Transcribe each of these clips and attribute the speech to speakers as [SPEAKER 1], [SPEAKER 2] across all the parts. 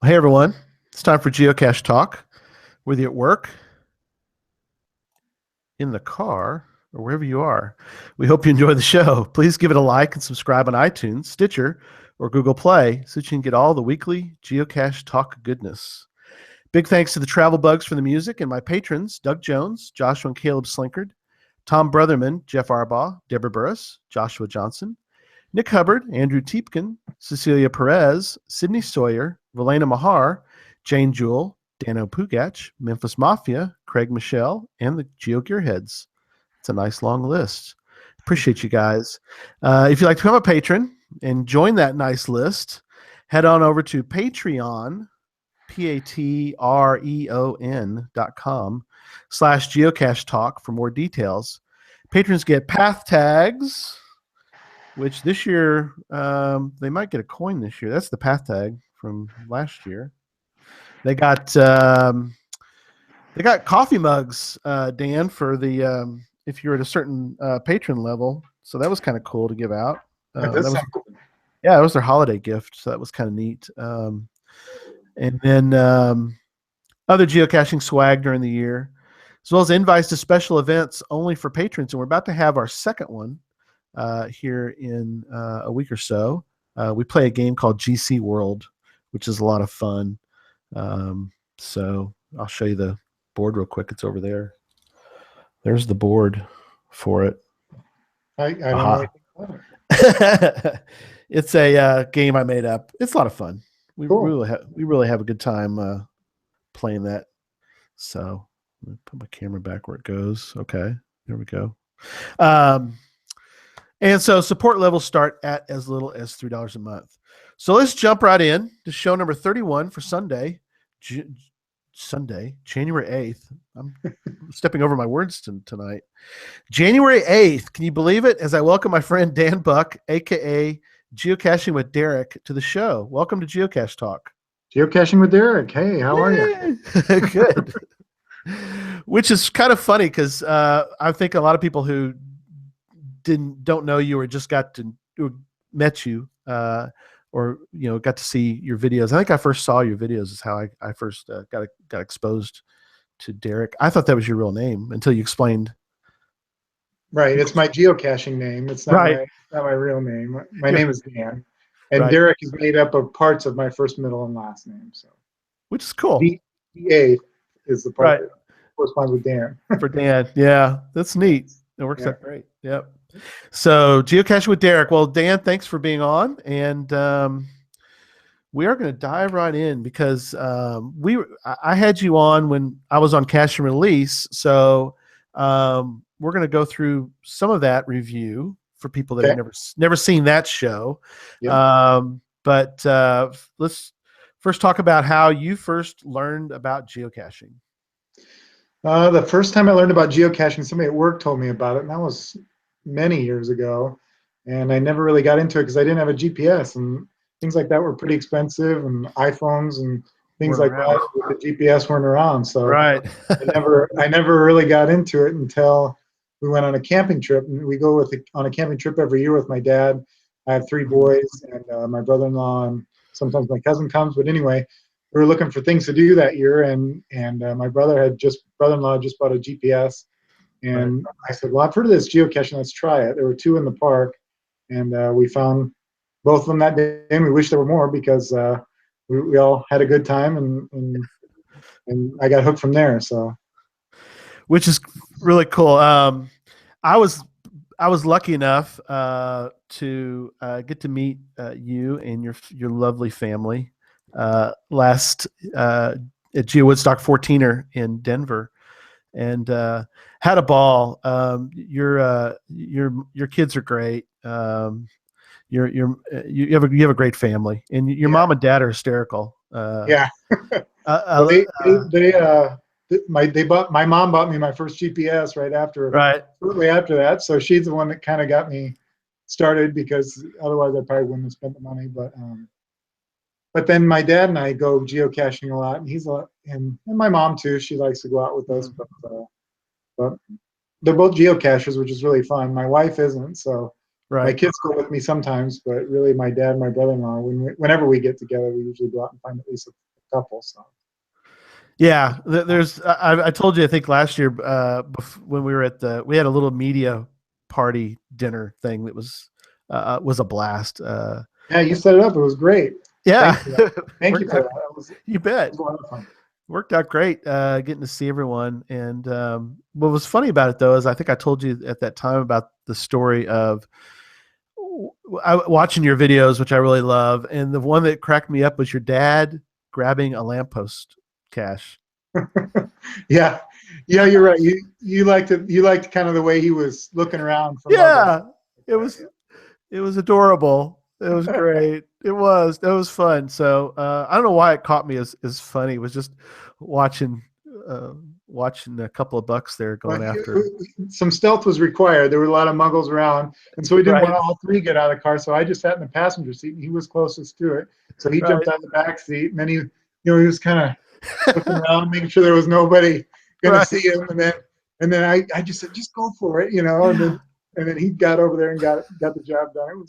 [SPEAKER 1] Hey everyone, it's time for Geocache Talk. Whether you're at work, in the car, or wherever you are, we hope you enjoy the show. Please give it a like and subscribe on iTunes, Stitcher, or Google Play so that you can get all the weekly Geocache Talk goodness. Big thanks to the Travel Bugs for the music and my patrons, Doug Jones, Joshua and Caleb Slinkard, Tom Brotherman, Jeff Arbaugh, Deborah Burris, Joshua Johnson, Nick Hubbard, Andrew Tiepkin, Cecilia Perez, Sydney Sawyer, Valena Mahar, Jane Jewell, Dano Pugach, Memphis Mafia, Craig Michelle, and the Geo Gearheads. It's a nice long list. Appreciate you guys. If you'd like to become a patron and join that nice list, head on over to Patreon, patreon.com/geocache talk for more details. Patrons get path tags, which this year they might get a coin this year. That's the path tag from last year. They got coffee mugs, Dan, for the if you're at a certain patron level. So that was kind of cool to give out.
[SPEAKER 2] That was,
[SPEAKER 1] cool. Yeah, it was their holiday gift, so that was kind of neat. And then other geocaching swag during the year, as well as invites to special events only for patrons. And we're about to have our second one here in a week or so. We play a game called GC World, which is a lot of fun. So I'll show you the board real quick. It's over there. There's the board for it.
[SPEAKER 2] I don't know anything about
[SPEAKER 1] it. It's a game I made up. It's a lot of fun. We
[SPEAKER 2] cool.
[SPEAKER 1] we really have a good time playing that. So let me put my camera back where it goes. Okay, there we go. And so support levels start at as little as $3 a month. So let's jump right in to show number 31 for Sunday, January 8th. I'm stepping over my words tonight. January 8th. Can you believe it? As I welcome my friend Dan Buck, a.k.a. Geocaching with Darick, to the show. Welcome to Geocache Talk.
[SPEAKER 2] Geocaching with Darick. Hey, how are you?
[SPEAKER 1] Good. Which is kind of funny because I think a lot of people who don't know you or just met you or got to see your videos. I think I first saw your videos is how I first got exposed to Darick. I thought that was your real name until you explained.
[SPEAKER 2] Right, it's my geocaching name. It's not
[SPEAKER 1] right.
[SPEAKER 2] not my real name. My name is Dan, and
[SPEAKER 1] right.
[SPEAKER 2] Darick is made up of parts of my first, middle, and last name. So,
[SPEAKER 1] which is cool.
[SPEAKER 2] D8 is the part that corresponds with Dan.
[SPEAKER 1] For Dan, yeah, that's neat. It works out great. Yep. So Geocaching with Darick. Well, Dan, thanks for being on, and we are going to dive right in because I had you on when I was on Cache and Release, so we're going to go through some of that review for people that have never seen that show. Yep. But let's first talk about how you first learned about geocaching.
[SPEAKER 2] The first time I learned about geocaching, somebody at work told me about it, and that was many years ago. And I never really got into it because I didn't have a GPS, and things like that were pretty expensive, and iPhones and things like that with the GPS weren't around. So I never really got into it until we went on a camping trip. And we go on a camping trip every year with my dad. I have 3 boys and my brother-in-law, and sometimes my cousin comes. But anyway, we were looking for things to do that year, and my brother-in-law just bought a GPS, and I said, well, I've heard of this geocaching, let's try it. There were 2 in the park, and we found both of them that day, and we wish there were more because we all had a good time, and I got hooked from there. So,
[SPEAKER 1] which is really cool. I was lucky enough to get to meet you and your lovely family last at Geo Woodstock 14er in Denver, and had a ball. Your kids are great. You have a great family, and your mom and dad are hysterical.
[SPEAKER 2] My mom bought me my first GPS shortly after that, so she's the one that kind of got me started, because otherwise I probably wouldn't have spent the money. But then my dad and I go geocaching a lot, and my mom too. She likes to go out with us, but they're both geocachers, which is really fun. My wife isn't, so my kids go with me sometimes, but really my dad and my brother-in-law, whenever we get together, we usually go out and find at least couple. So
[SPEAKER 1] Yeah, there's. I told you, I think last year, when we were we had a little media party dinner thing that was a blast.
[SPEAKER 2] yeah, you set it up. It was great.
[SPEAKER 1] Yeah,
[SPEAKER 2] Thanks for that. Thank you
[SPEAKER 1] worked
[SPEAKER 2] for
[SPEAKER 1] out.
[SPEAKER 2] that. It was
[SPEAKER 1] You bet.
[SPEAKER 2] a lot of fun.
[SPEAKER 1] Worked out great. Getting to see everyone. And what was funny about it though is I think I told you at that time about the story of watching your videos, which I really love, and the one that cracked me up was your dad grabbing a lamppost cache.
[SPEAKER 2] Yeah, yeah, you're right. You liked kind of the way he was looking around from up
[SPEAKER 1] Yeah,
[SPEAKER 2] above.
[SPEAKER 1] it was it was adorable. It was great. It was fun. So I don't know why it caught me as funny. It was just watching uh, watching a couple of bucks there going
[SPEAKER 2] But
[SPEAKER 1] after.
[SPEAKER 2] some stealth was required. There were a lot of muggles around, and so we didn't want
[SPEAKER 1] Right,
[SPEAKER 2] all three get out of the car. So I just sat in the passenger seat, and he was closest to it. So he jumped
[SPEAKER 1] right,
[SPEAKER 2] out of the back seat, and then he was kind of looking around, making sure there was nobody going to
[SPEAKER 1] right.
[SPEAKER 2] see him. And then I just said, just go for it, and
[SPEAKER 1] Yeah,
[SPEAKER 2] then he got over there and got the job done.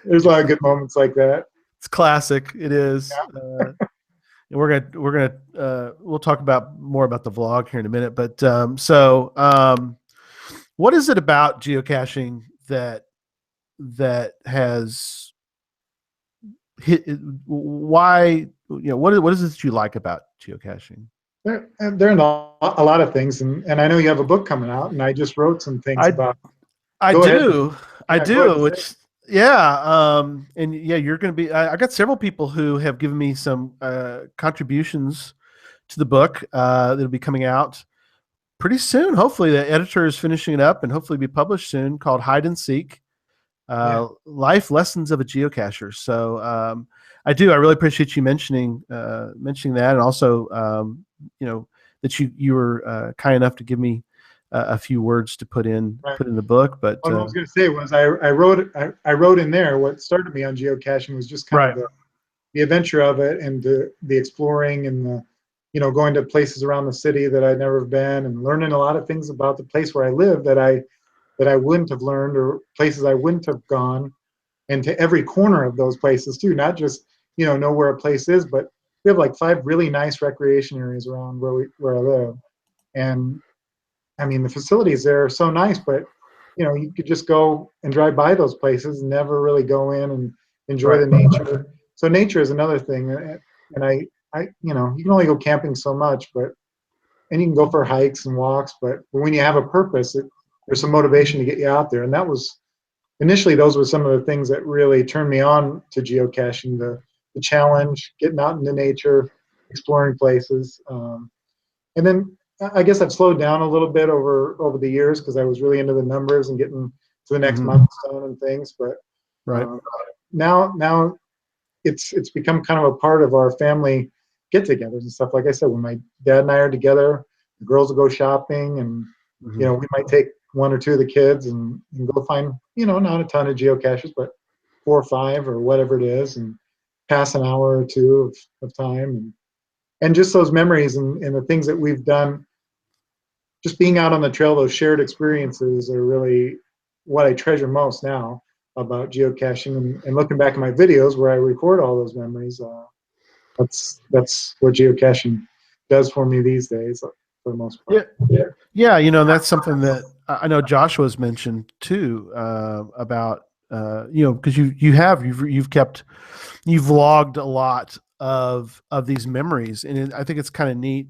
[SPEAKER 2] There's a lot of good moments like that.
[SPEAKER 1] it's classic. It is.
[SPEAKER 2] Yeah.
[SPEAKER 1] And we'll talk about more about the vlog here in a minute. But what is it about geocaching that has hit? Why what is it that you like about geocaching?
[SPEAKER 2] There are a lot of things, and I know you have a book coming out, and I just wrote some things
[SPEAKER 1] I
[SPEAKER 2] about.
[SPEAKER 1] I
[SPEAKER 2] Go ahead.
[SPEAKER 1] do. I
[SPEAKER 2] Yeah, go ahead and
[SPEAKER 1] do.
[SPEAKER 2] say it.
[SPEAKER 1] Which yeah, and yeah, you're going to be. I got several people who have given me some contributions to the book that'll be coming out pretty soon. Hopefully, the editor is finishing it up and hopefully be published soon. Called Hide and Seek:
[SPEAKER 2] Yeah,
[SPEAKER 1] Life Lessons of a Geocacher. So I do. I really appreciate you mentioning that, and also that you were kind enough to give me a few words to
[SPEAKER 2] right.
[SPEAKER 1] put in the book. But
[SPEAKER 2] What I was going to say was I wrote in there what started me on geocaching was just kind of
[SPEAKER 1] right,
[SPEAKER 2] the adventure of it and the exploring and the going to places around the city that I'd never been and learning a lot of things about the place where I live that I wouldn't have learned or places I wouldn't have gone and to every corner of those places too, not just know where a place is, but we have like 5 really nice recreation areas around where I live. And I mean, the facilities there are so nice, but you could just go and drive by those places and never really go in and enjoy
[SPEAKER 1] right,
[SPEAKER 2] the nature. So nature is another thing, and you can only go camping so much, and you can go for hikes and walks, but when you have a purpose, there's some motivation to get you out there, and that was initially those were some of the things that really turned me on to geocaching: the challenge, getting out into nature, exploring places. And then I guess I've slowed down a little bit over the years because I was really into the numbers and getting to the next
[SPEAKER 1] hmm
[SPEAKER 2] milestone and things. But
[SPEAKER 1] right,
[SPEAKER 2] um, now it's become kind of a part of our family get-togethers and stuff. Like I said, when my dad and I are together, the girls will go shopping, and
[SPEAKER 1] hmm
[SPEAKER 2] we might take one or two of the kids and go find not a ton of geocaches, but 4 or 5 or whatever it is, and pass an hour or two of time and just those memories and the things that we've done just being out on the trail, those shared experiences are really what I treasure most now about geocaching and looking back at my videos where I record all those memories. That's what geocaching does for me these days, for the most
[SPEAKER 1] yeah,
[SPEAKER 2] part. Yeah.
[SPEAKER 1] yeah. That's something that I know Joshua's mentioned too about because you've vlogged a lot of these memories, and I think it's kind of neat.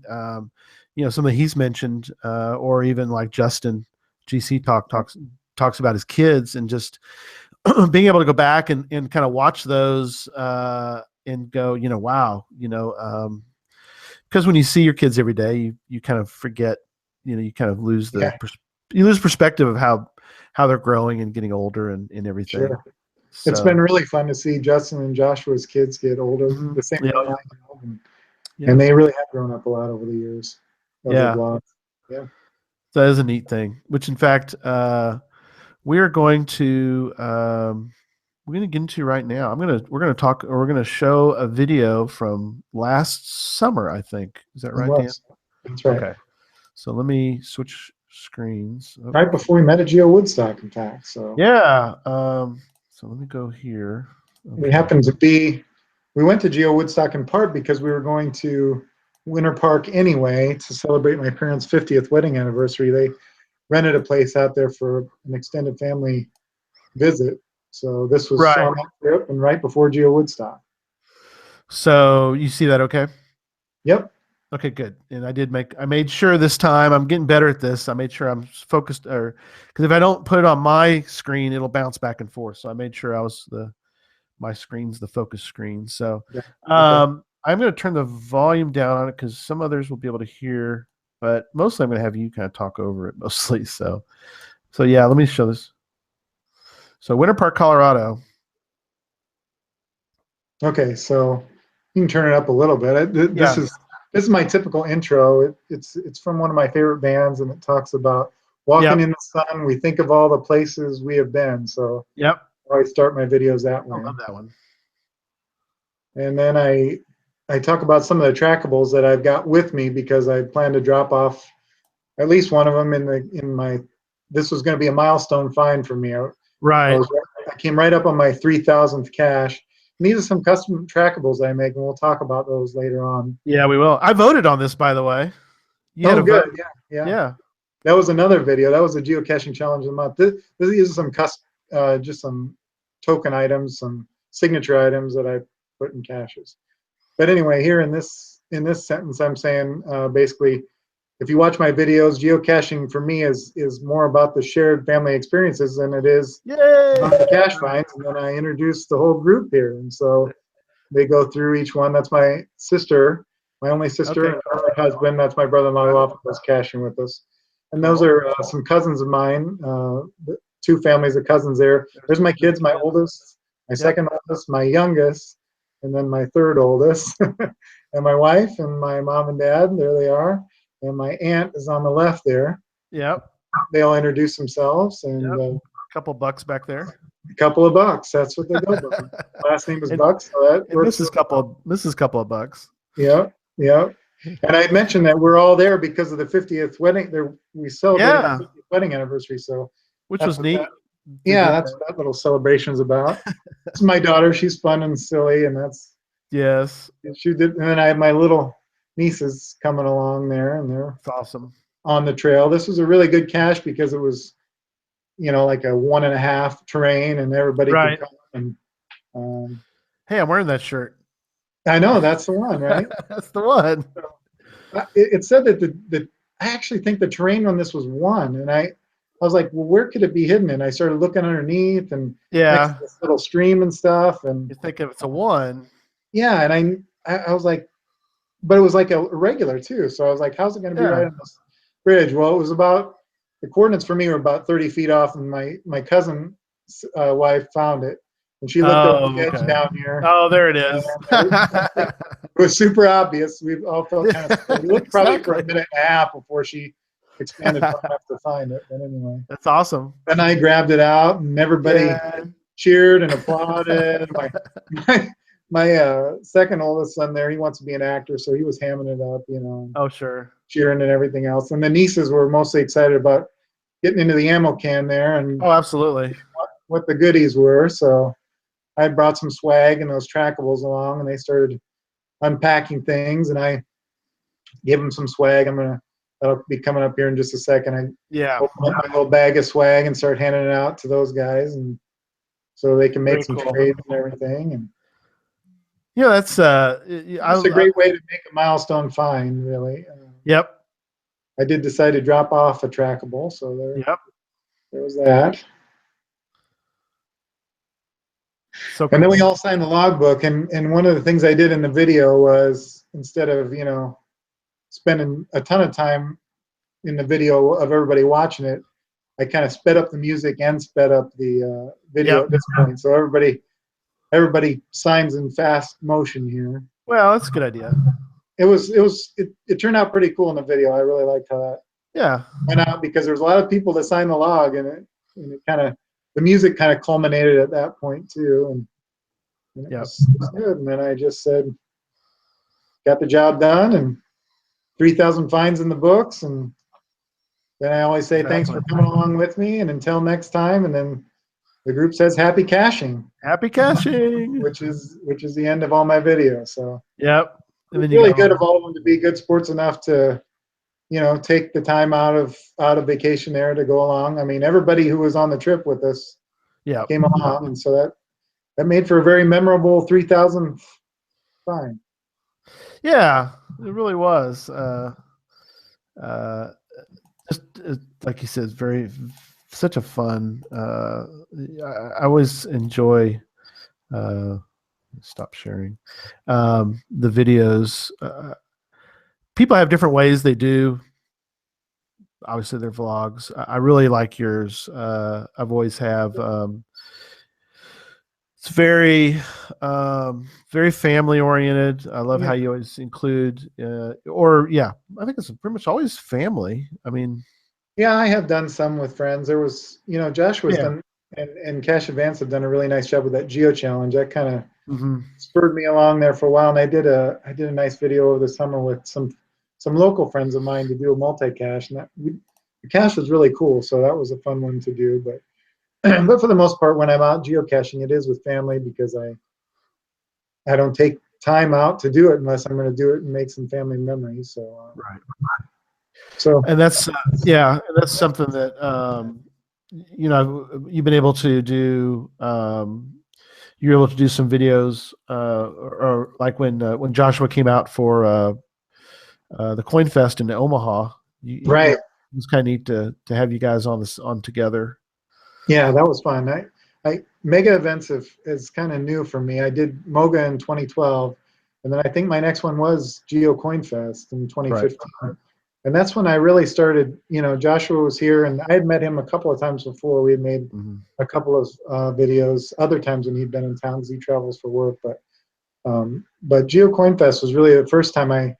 [SPEAKER 1] Something he's mentioned, or even like Justin GC talks about his kids and just being able to go back and kind of watch those and go, wow, because when you see your kids every day, you kind of forget, you kind of lose
[SPEAKER 2] Yeah,
[SPEAKER 1] you lose perspective of how they're growing and getting older and everything.
[SPEAKER 2] sure. It's been
[SPEAKER 1] So,
[SPEAKER 2] really fun to see Justin and Joshua's kids get older, the same
[SPEAKER 1] yeah,
[SPEAKER 2] way I have, and
[SPEAKER 1] yeah,
[SPEAKER 2] they really have grown up a lot over the years of their
[SPEAKER 1] yeah.
[SPEAKER 2] vlogs. Yeah,
[SPEAKER 1] That is a neat thing. Which, in fact, we are going to we're going to get into right now. We're going to show a video from last summer. I think is that
[SPEAKER 2] it
[SPEAKER 1] right, Dan?
[SPEAKER 2] was. That's right.
[SPEAKER 1] Okay. So let me switch screens. Oh,
[SPEAKER 2] Right before we met at Geo Woodstock, in fact. So
[SPEAKER 1] yeah. So let me go here.
[SPEAKER 2] we
[SPEAKER 1] Okay.
[SPEAKER 2] happened to be we went to Geo Woodstock in part because we were going to Winter Park anyway to celebrate my parents' 50th wedding anniversary. They rented a place out there for an extended family visit. So this was
[SPEAKER 1] Right.
[SPEAKER 2] on that trip and right before Geo Woodstock.
[SPEAKER 1] So you see that okay?
[SPEAKER 2] Yep.
[SPEAKER 1] Okay, good. And I made sure this time I'm getting better at this. I made sure I'm focused, or because if I don't put it on my screen, it'll bounce back and forth. So I made sure my screen's the focus screen. So
[SPEAKER 2] Yeah. Okay.
[SPEAKER 1] I'm going to turn the volume down on it because some others will be able to hear, but mostly I'm going to have you kind of talk over it mostly. So yeah, let me show this. So Winter Park, Colorado.
[SPEAKER 2] Okay. So you can turn it up a little bit. This
[SPEAKER 1] Yeah.
[SPEAKER 2] is my typical intro. It's from one of my favorite bands, and it talks about walking
[SPEAKER 1] Yep.
[SPEAKER 2] in the sun. We think of all the places we have been. So
[SPEAKER 1] Yep.
[SPEAKER 2] I always start my videos that
[SPEAKER 1] I
[SPEAKER 2] way.
[SPEAKER 1] love that one.
[SPEAKER 2] And then I talk about some of the trackables that I've got with me because I plan to drop off at least one of them in my. This was going to be a milestone find for me.
[SPEAKER 1] Right.
[SPEAKER 2] I came right up on my 3,000th cache. And these are some custom trackables I make, and we'll talk about those later on.
[SPEAKER 1] Yeah, we will. I voted on this, by the way. You had
[SPEAKER 2] Oh,
[SPEAKER 1] a vote.
[SPEAKER 2] good. Yeah, yeah.
[SPEAKER 1] Yeah.
[SPEAKER 2] That was another video. That was a geocaching challenge of the month. These are some just some token items, some signature items that I put in caches. But anyway, here in this sentence, I'm saying basically, if you watch my videos, geocaching for me is more about the shared family experiences than it is
[SPEAKER 1] Yay.
[SPEAKER 2] about the cache finds. And then I introduce the whole group here, and so they go through each one. That's my sister, my only sister,
[SPEAKER 1] Okay.
[SPEAKER 2] and her husband. That's my brother-in-law who often goes caching with us. And those
[SPEAKER 1] Cool.
[SPEAKER 2] are some cousins of mine, two families of cousins there. There's my kids, my oldest, my
[SPEAKER 1] Yep.
[SPEAKER 2] second oldest, my youngest, and then my third oldest, and my wife and my mom and dad. There they are. And my aunt is on the left there.
[SPEAKER 1] Yep.
[SPEAKER 2] They all introduce themselves, and
[SPEAKER 1] Yep. A couple bucks back there.
[SPEAKER 2] a couple of bucks. That's what they go by. Last name is
[SPEAKER 1] and
[SPEAKER 2] Bucks, so that
[SPEAKER 1] and
[SPEAKER 2] works.
[SPEAKER 1] Mrs. Couple of bucks.
[SPEAKER 2] Yeah, yeah. And I mentioned that we're all there because of the 50th wedding. There, we celebrated
[SPEAKER 1] Yeah.
[SPEAKER 2] the 50th wedding anniversary. So
[SPEAKER 1] Which
[SPEAKER 2] that's
[SPEAKER 1] was
[SPEAKER 2] what
[SPEAKER 1] neat.
[SPEAKER 2] that. Yeah, that's what that little celebration is about. It's my daughter. She's fun and silly, and that's
[SPEAKER 1] Yes.
[SPEAKER 2] she did. And then I have my little nieces coming along there, and they're
[SPEAKER 1] It's awesome.
[SPEAKER 2] on the trail. This was a really good cache because it was, like a 1.5 terrain, and everybody could
[SPEAKER 1] Right.
[SPEAKER 2] come. And
[SPEAKER 1] Hey, I'm wearing that shirt.
[SPEAKER 2] I know that's the one, right?
[SPEAKER 1] That's the one.
[SPEAKER 2] It said that I actually think the terrain on this was 1, and I was like, well, where could it be hidden? And I started looking underneath and next
[SPEAKER 1] Yeah.
[SPEAKER 2] to this little stream and stuff, and
[SPEAKER 1] You think if it's a 1.
[SPEAKER 2] yeah, and I was like, but it was like a regular too, so I was like, how's it going to be right
[SPEAKER 1] Yeah.
[SPEAKER 2] on this bridge? Well, it was about the coordinates for me were about 30 feet off, and my cousin wife found it, and she looked over
[SPEAKER 1] Oh,
[SPEAKER 2] the edge
[SPEAKER 1] okay.
[SPEAKER 2] down here.
[SPEAKER 1] Oh, there it is.
[SPEAKER 2] It was super obvious. We all felt kind of scared. We looked probably for a
[SPEAKER 1] Exactly.
[SPEAKER 2] minute and a half before she expanded far enough to find it. But anyway,
[SPEAKER 1] That's awesome.
[SPEAKER 2] then I grabbed it out, and everybody
[SPEAKER 1] Yeah.
[SPEAKER 2] cheered and applauded. My second oldest son there, he wants to be an actor, so he was hamming it up,
[SPEAKER 1] Oh, sure.
[SPEAKER 2] cheering and everything else. And the nieces were mostly excited about getting into the ammo can there and
[SPEAKER 1] Oh, absolutely.
[SPEAKER 2] what the goodies were. So I brought some swag and those trackables along, and they started unpacking things, and I gave them some swag. That'll be coming up here in just a second. I
[SPEAKER 1] Yeah.
[SPEAKER 2] open up my little bag of swag and start handing it out to those guys, and so they can make
[SPEAKER 1] Very
[SPEAKER 2] some
[SPEAKER 1] cool.
[SPEAKER 2] trades and everything. And
[SPEAKER 1] Yeah, that's
[SPEAKER 2] it's a great way to make a milestone find, really.
[SPEAKER 1] Yep.
[SPEAKER 2] I did decide to drop off a trackable, so
[SPEAKER 1] Yep.
[SPEAKER 2] there was that.
[SPEAKER 1] So
[SPEAKER 2] And then we
[SPEAKER 1] cool.
[SPEAKER 2] all signed the logbook, and one of the things I did in the video was instead of spending a ton of time in the video of everybody watching it, I kind of sped up the music and sped up the video
[SPEAKER 1] Yep.
[SPEAKER 2] at this point, so everybody signs in fast motion here.
[SPEAKER 1] Well, that's a good idea.
[SPEAKER 2] It turned out pretty cool in the video. I really liked how that
[SPEAKER 1] Yeah.
[SPEAKER 2] went out because there's a lot of people that signed the log, and it kind of the music kind of culminated at that point too, and it
[SPEAKER 1] Yep.
[SPEAKER 2] was good. And then I just said, got the job done, and 3,000 finds in the books, and then I always say thanks for
[SPEAKER 1] Exactly.
[SPEAKER 2] coming along with me, and until next time, and then the group says happy caching,
[SPEAKER 1] Happy caching.
[SPEAKER 2] which is the end of all my videos. So
[SPEAKER 1] Yep. And then
[SPEAKER 2] it's
[SPEAKER 1] you
[SPEAKER 2] really good of
[SPEAKER 1] go.
[SPEAKER 2] all of them to be good sports enough to, take the time out of vacation there to go along. I mean, everybody who was on the trip with us
[SPEAKER 1] Yep.
[SPEAKER 2] came along, and so that made for a very memorable 3,000 find.
[SPEAKER 1] Yeah, it really was. Uh, just like you said, very such a fun. I always enjoy. Stop sharing the videos. People have different ways they do. Obviously, their vlogs. I really like yours. I've always have. It's very family oriented. I love how
[SPEAKER 2] Yeah,
[SPEAKER 1] you always include, or yeah, I think it's pretty much always family. I mean,
[SPEAKER 2] yeah, I have done some with friends. There was, Joshua's
[SPEAKER 1] yeah.
[SPEAKER 2] done, and Cash Advance have done a really nice job with that Geo Challenge. That kind of
[SPEAKER 1] Hmm.
[SPEAKER 2] spurred me along there for a while, and I did a nice video over the summer with some local friends of mine to do a multi cache, and the cache was really cool. So that was a fun one to do. But but for the most part, when I'm out geocaching, it is with family because I don't take time out to do it unless I'm going to do it and make some family memories. So
[SPEAKER 1] Right.
[SPEAKER 2] so
[SPEAKER 1] And that's yeah, and that's something that you've been able to do. You're able to do some videos, or like when Joshua came out for the Coin Fest in Omaha.
[SPEAKER 2] right.
[SPEAKER 1] It was kind of neat to have you guys on together.
[SPEAKER 2] Yeah, that was fun. I mega events is kind of new for me. I did Moga in 2012, and then I think my next one was Geo Coin Fest in
[SPEAKER 1] Right.
[SPEAKER 2] 2015. And that's when I really started. Joshua was here, and I had met him a couple of times before. We had made
[SPEAKER 1] Hmm.
[SPEAKER 2] a couple of videos. Other times when he'd been in town, because he travels for work. But Geo Coin Fest was really the first time I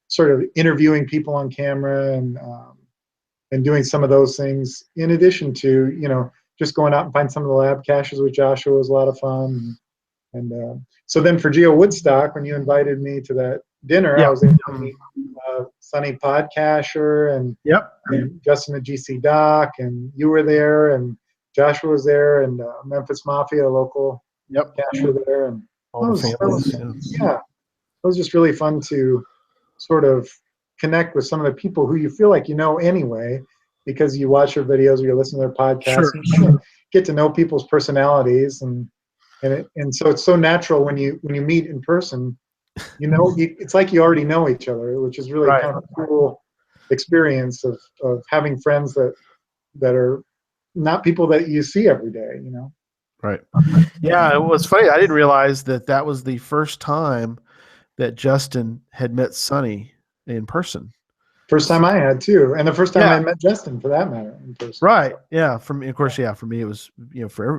[SPEAKER 2] sort of interviewing people on camera and doing some of those things in addition to just going out and find some of the lab caches with Joshua was a lot of fun. And so then for Geo Woodstock, when you invited me to that dinner, I
[SPEAKER 1] Yeah.
[SPEAKER 2] was able to
[SPEAKER 1] Mhm.
[SPEAKER 2] meet Sonny Podcacher
[SPEAKER 1] Yep.
[SPEAKER 2] and Justin at GC Doc, and you were there, and Joshua was there, and Memphis Mafia, a local
[SPEAKER 1] Yep.
[SPEAKER 2] cacher there, and
[SPEAKER 1] All the families. Yeah.
[SPEAKER 2] yeah, it was just really fun to sort of connect with some of the people who you feel like you know anyway, because you watch their videos or you listen to their podcasts,
[SPEAKER 1] Sure.
[SPEAKER 2] and you kind of get to know people's personalities, and so it's so natural when you meet in person. It's like you already know each other, which is really
[SPEAKER 1] Right.
[SPEAKER 2] kind of a cool experience of having friends that are not people that you see every day.
[SPEAKER 1] Right. Yeah. It was funny. I didn't realize that was the first time that Justin had met Sonny in person.
[SPEAKER 2] First time I had too, and the first time
[SPEAKER 1] Yeah.
[SPEAKER 2] I met Justin, for that matter, in person.
[SPEAKER 1] Right. Yeah. For me, of course. Yeah. For me, it was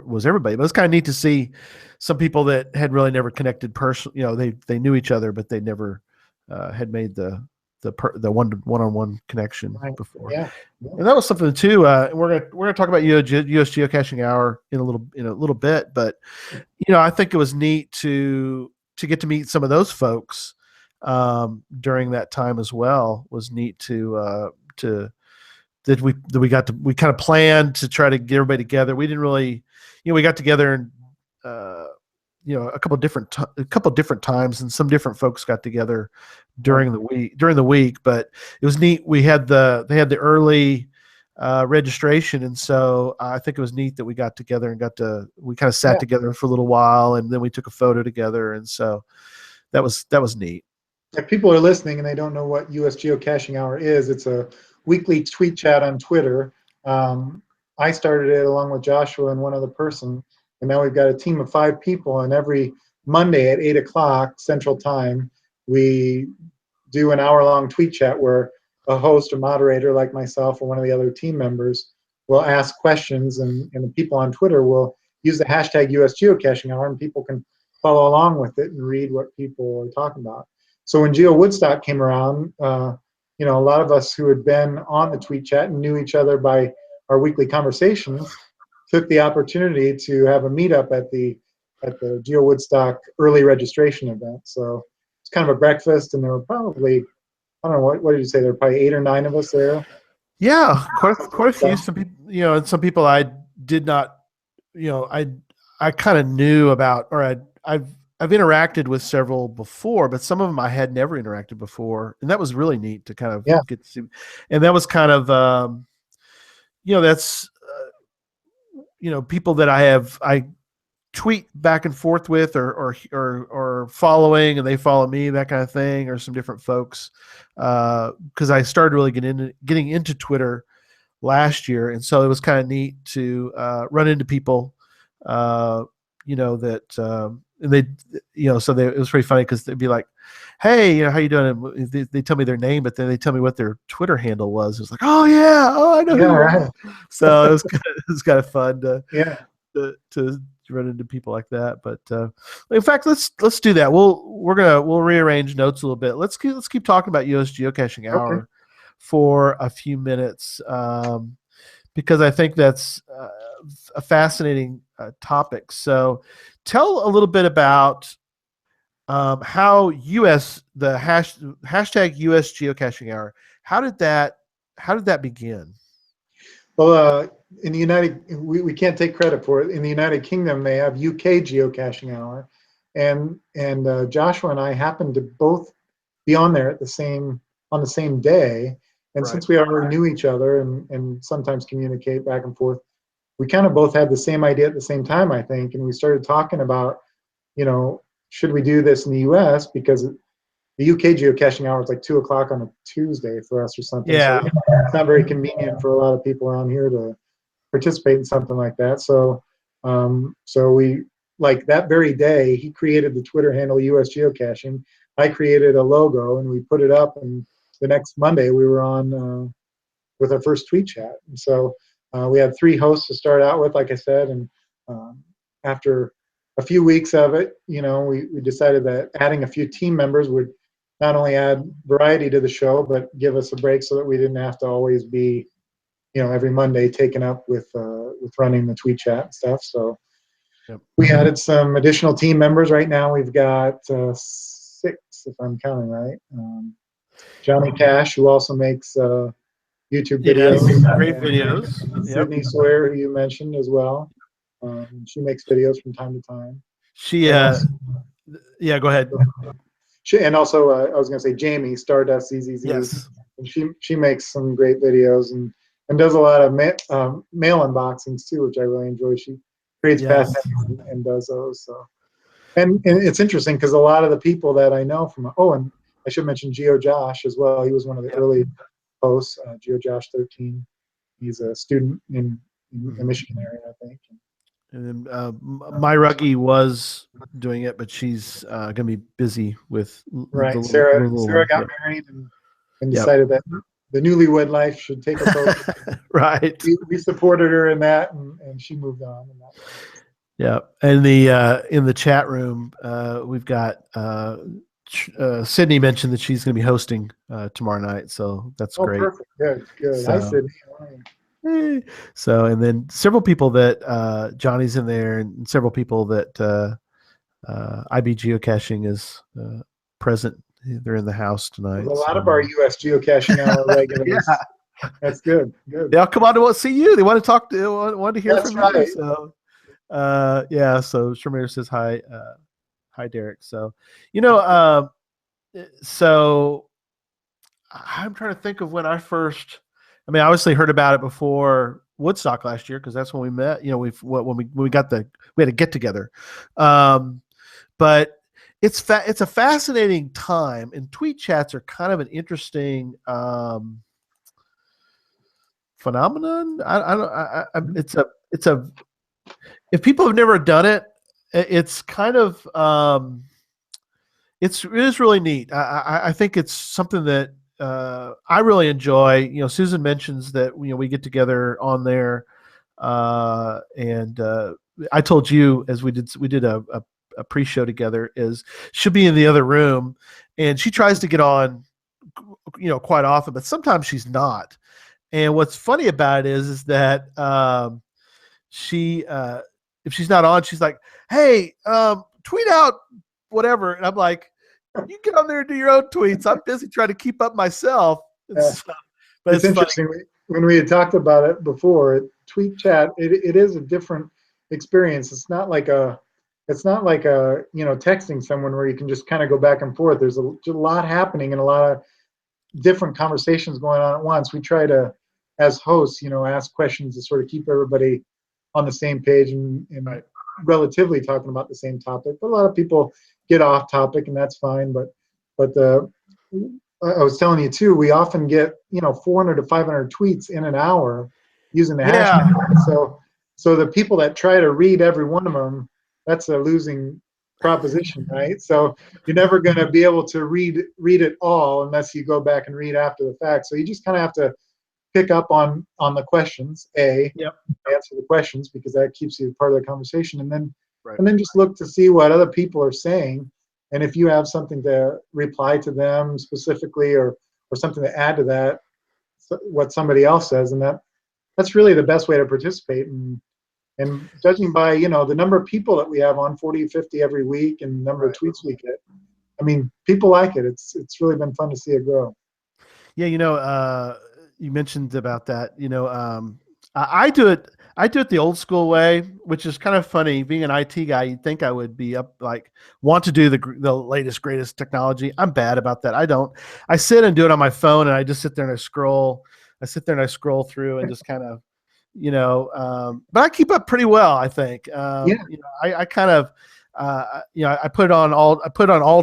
[SPEAKER 1] was everybody. But it's kind of neat to see some people that had really never connected personally. They knew each other, but they never had made the one on one connection
[SPEAKER 2] Right.
[SPEAKER 1] before.
[SPEAKER 2] Yeah.
[SPEAKER 1] And that was something too. We're gonna talk about U.S. geocaching hour in a little bit, but I think it was neat to get to meet some of those folks during that time as well. Was neat to we kind of planned to try to get everybody together. We didn't really, we got together and uh, a couple different times, and some different folks got together
[SPEAKER 2] Right.
[SPEAKER 1] during the week. But it was neat. They had the early registration, and so I think it was neat that we got together and we kind of sat
[SPEAKER 2] Yeah.
[SPEAKER 1] together for a little while, and then we took a photo together, and so that was neat.
[SPEAKER 2] If people are listening and they don't know what US Geocaching Hour is, it's a weekly tweet chat on Twitter. I started it along with Joshua and one other person, and now we've got a team of 5 people. And every Monday at 8 o'clock Central Time, we do an hour-long tweet chat where a host or moderator like myself or one of the other team members will ask questions, and the people on Twitter will use the hashtag US Geocaching Hour, and people can follow along with it and read what people are talking about. So when Geo Woodstock came around, a lot of us who had been on the tweet chat and knew each other by our weekly conversations took the opportunity to have a meetup at the Geo Woodstock early registration event. So it's kind of a breakfast, and there were probably, I don't know, what did you say? There were probably 8 or 9 of us there.
[SPEAKER 1] Yeah, quite a few.
[SPEAKER 2] So,
[SPEAKER 1] Some people, and some people I did not I kind of knew about, or I've interacted with several before, but some of them I had never interacted before, and that was really neat to kind of
[SPEAKER 2] Yeah.
[SPEAKER 1] get to see. And that was kind of, that's people that I tweet back and forth with, or following, and they follow me, that kind of thing, or some different folks, because I started really getting into Twitter last year, and so it was kind of neat to run into people, that and they, it was pretty funny because they'd be like, "Hey, how you doing?" And they tell me their name, but then they tell me what their Twitter handle was. It was like, "Oh yeah, oh I know who
[SPEAKER 2] Yeah.
[SPEAKER 1] you are."
[SPEAKER 2] Right.
[SPEAKER 1] So it was kind of fun
[SPEAKER 2] Yeah.
[SPEAKER 1] to run into people like that. But in fact, let's do that. We'll rearrange notes a little bit. Let's keep talking about US Geocaching
[SPEAKER 2] Okay.
[SPEAKER 1] Hour for a few minutes, because I think that's a fascinating topic. So, tell a little bit about how hashtag US Geocaching Hour. How did that begin?
[SPEAKER 2] Well, in the we can't take credit for it. In the United Kingdom, they have UK geocaching hour, and Joshua and I happened to both be on there on the same day. And
[SPEAKER 1] Right.
[SPEAKER 2] since we already knew each other and sometimes communicate back and forth, we kind of both had the same idea at the same time, I think. And we started talking about, should we do this in the U.S. because the UK geocaching hour is like 2 o'clock on a Tuesday for us or something. So
[SPEAKER 1] Yeah.
[SPEAKER 2] it's not very convenient for a lot of people around here to participate in something like that. So we, like that very day, he created the Twitter handle US Geocaching. I created a logo and we put it up. And the next Monday we were on with our first tweet chat. And so we had 3 hosts to start out with, like I said. And after a few weeks of it, we decided that adding a few team members would not only add variety to the show, but give us a break so that we didn't have to always be, every Monday taken up with running the tweet chat and stuff. So
[SPEAKER 1] Yep.
[SPEAKER 2] we added some additional team members. Right now we've got 6, if I'm counting right. Johnny Cash, who also makes YouTube
[SPEAKER 1] Yes.
[SPEAKER 2] videos.
[SPEAKER 1] Great
[SPEAKER 2] And
[SPEAKER 1] videos. Yep.
[SPEAKER 2] Sydney Sawyer, who you mentioned as well. She makes videos from time to time.
[SPEAKER 1] She.
[SPEAKER 2] And also,
[SPEAKER 1] Yeah. Go ahead.
[SPEAKER 2] and also I was going to say Jamie, Stardust ZZZ.
[SPEAKER 1] Yes.
[SPEAKER 2] And she makes some great videos and does a lot of mail unboxings too, which I really enjoy. She creates
[SPEAKER 1] Yes.
[SPEAKER 2] past and does those. So and it's interesting because a lot of the people that I know from and I should mention Geo Josh as well. He was one of the
[SPEAKER 1] Yep.
[SPEAKER 2] early hosts, Geo Josh 13. He's a student in the
[SPEAKER 1] Mhm.
[SPEAKER 2] Michigan area, I think.
[SPEAKER 1] And then my Ruggie was doing it, but she's going to be busy with the
[SPEAKER 2] Right.
[SPEAKER 1] little
[SPEAKER 2] Sarah
[SPEAKER 1] one.
[SPEAKER 2] got
[SPEAKER 1] Yep.
[SPEAKER 2] married and
[SPEAKER 1] Yep.
[SPEAKER 2] decided that the newlywed life should take us over.
[SPEAKER 1] Right.
[SPEAKER 2] We supported her in that, and she moved on. And that.
[SPEAKER 1] Yeah. And the in the chat room, we've got Sydney mentioned that she's going to be hosting tomorrow night, so that's great.
[SPEAKER 2] Perfect. Good. Hi,
[SPEAKER 1] So,
[SPEAKER 2] Sydney. How are you?
[SPEAKER 1] and then several people that Johnny's in there, and several people that IB Geocaching is present. They're in the house tonight.
[SPEAKER 2] There's a lot of our U.S. geocaching hour regulars.
[SPEAKER 1] Yeah,
[SPEAKER 2] That's good. Good.
[SPEAKER 1] they'll come on to see you. They want to talk to, want to hear
[SPEAKER 2] That's
[SPEAKER 1] from
[SPEAKER 2] right.
[SPEAKER 1] you. So, yeah. So Shamir says hi, hi Darick. So, so I'm trying to think of when I first. I mean, I obviously heard about it before Woodstock last year because that's when we met. When we had a get together. But it's a fascinating time, and tweet chats are kind of an interesting phenomenon. It's a if people have never done it, it's kind of it is really neat. I think it's something that I really enjoy. Susan mentions that we get together on there, and I told you as we did a pre-show together is she'll be in the other room, and she tries to get on, quite often, but sometimes she's not. And what's funny about it is that she if she's not on, she's like, "Hey, tweet out whatever," and I'm like, "You get on there and do your own tweets. I'm busy trying to keep up myself." But
[SPEAKER 2] It's
[SPEAKER 1] it's funny.
[SPEAKER 2] interesting. When we had talked about it before, tweet chat, it is a different. experience. It's not like a texting someone where you can just kind of go back and forth. There's a lot happening and a lot of different conversations going on at once. We try to, as hosts, ask questions to sort of keep everybody on the same page and
[SPEAKER 1] Right.
[SPEAKER 2] relatively talking about the same topic. But a lot of people get off topic, and that's fine. But I was telling you too, we often get 400 to 500 tweets in an hour using the
[SPEAKER 1] Yeah.
[SPEAKER 2] hashtag. So the people that try to read every one of them, that's a losing proposition, right? So you're never going to be able to read it all unless you go back and read after the fact. So you just kind of have to pick up on the questions,
[SPEAKER 1] Yep.
[SPEAKER 2] answer the questions because that keeps you part of the conversation, and
[SPEAKER 1] Right.
[SPEAKER 2] then just look to see what other people are saying, and if you have something to reply to them specifically or something to add to that, what somebody else says, and that's really the best way to participate. And judging by the number of people that we have on 40, 50 every week, and the number of
[SPEAKER 1] Right.
[SPEAKER 2] tweets we get, I mean, people like it. It's really been fun to see it grow.
[SPEAKER 1] Yeah, you mentioned about that. I do it. I do it the old school way, which is kind of funny. Being an IT guy, you'd think I would be up, like, want to do the latest greatest technology. I'm bad about that. I don't. I sit and do it on my phone, and I just sit there and I scroll. I sit there and I scroll through and just kind of, but I keep up pretty well, I think.
[SPEAKER 2] Yeah,
[SPEAKER 1] I kind of, I put it on all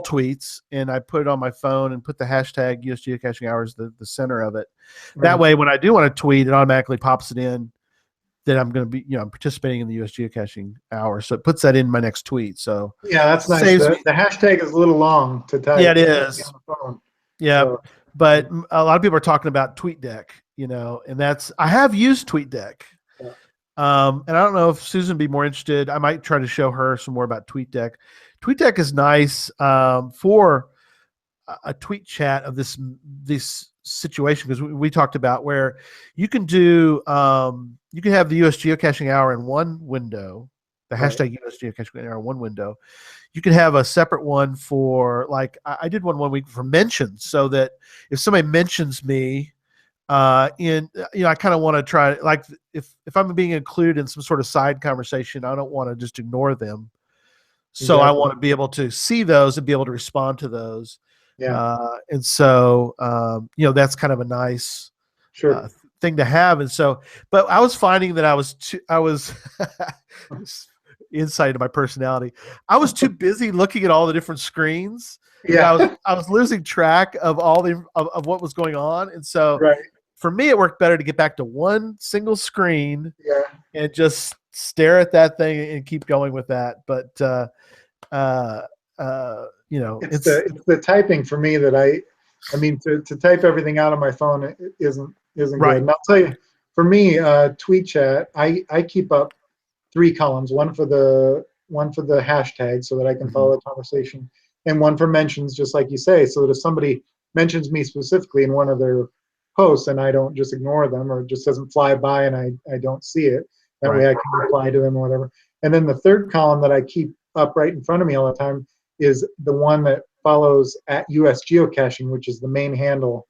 [SPEAKER 1] tweets, and I put it on my phone and put the hashtag US Geocaching Hours the center of it. That
[SPEAKER 2] right.
[SPEAKER 1] way, when I do want to tweet, it automatically pops it in that I'm going to be, I'm participating in the US Geocaching Hour, so it puts that in my next tweet. So
[SPEAKER 2] Yeah, that's nice.
[SPEAKER 1] saves me.
[SPEAKER 2] The hashtag is a little long to
[SPEAKER 1] Yeah,
[SPEAKER 2] type,
[SPEAKER 1] it
[SPEAKER 2] especially
[SPEAKER 1] is.
[SPEAKER 2] on the phone.
[SPEAKER 1] Yeah,
[SPEAKER 2] So
[SPEAKER 1] but a lot of people are talking about TweetDeck, and that's I have used TweetDeck.
[SPEAKER 2] yeah,
[SPEAKER 1] And I don't know if Susan would be more interested. I might try to show her some more about TweetDeck. TweetDeck is nice for a tweet chat of this situation, because we talked about where you can you can have the US Geocaching Hour in one window, the
[SPEAKER 2] right.
[SPEAKER 1] hashtag US Geocaching Hour in one window. You can have a separate one for, like, I did one week for mentions, so that if somebody mentions me, I kind of want to try, like, if I'm being included in some sort of side conversation, I don't want to just ignore them. So I
[SPEAKER 2] Exactly.
[SPEAKER 1] want to be able to see those and be able to respond to those.
[SPEAKER 2] Yeah,
[SPEAKER 1] And so, that's kind of a nice
[SPEAKER 2] sure.
[SPEAKER 1] thing to have. And so, but I was finding that I was insight into my personality. I was too busy looking at all the different screens that I was,
[SPEAKER 2] Yeah,
[SPEAKER 1] I was losing track of all of what was going on. And so
[SPEAKER 2] right.
[SPEAKER 1] for me, it worked better to get back to one single screen
[SPEAKER 2] Yeah.
[SPEAKER 1] and just stare at that thing and keep going with that. But, uh,
[SPEAKER 2] It's the typing for me that I mean to type everything out on my phone isn't good.
[SPEAKER 1] right.
[SPEAKER 2] And I'll tell you, for me, tweet chat, I keep up three columns, one for the hashtag so that I can
[SPEAKER 1] Mhm.
[SPEAKER 2] follow the conversation, and one for mentions, just like you say, so that if somebody mentions me specifically in one of their posts and I don't just ignore them, or it just doesn't fly by and I don't see it, that
[SPEAKER 1] Right.
[SPEAKER 2] way I can reply to them or whatever. And then the third column that I keep up right in front of me all the time is the one that follows at US Geocaching, which is the main handle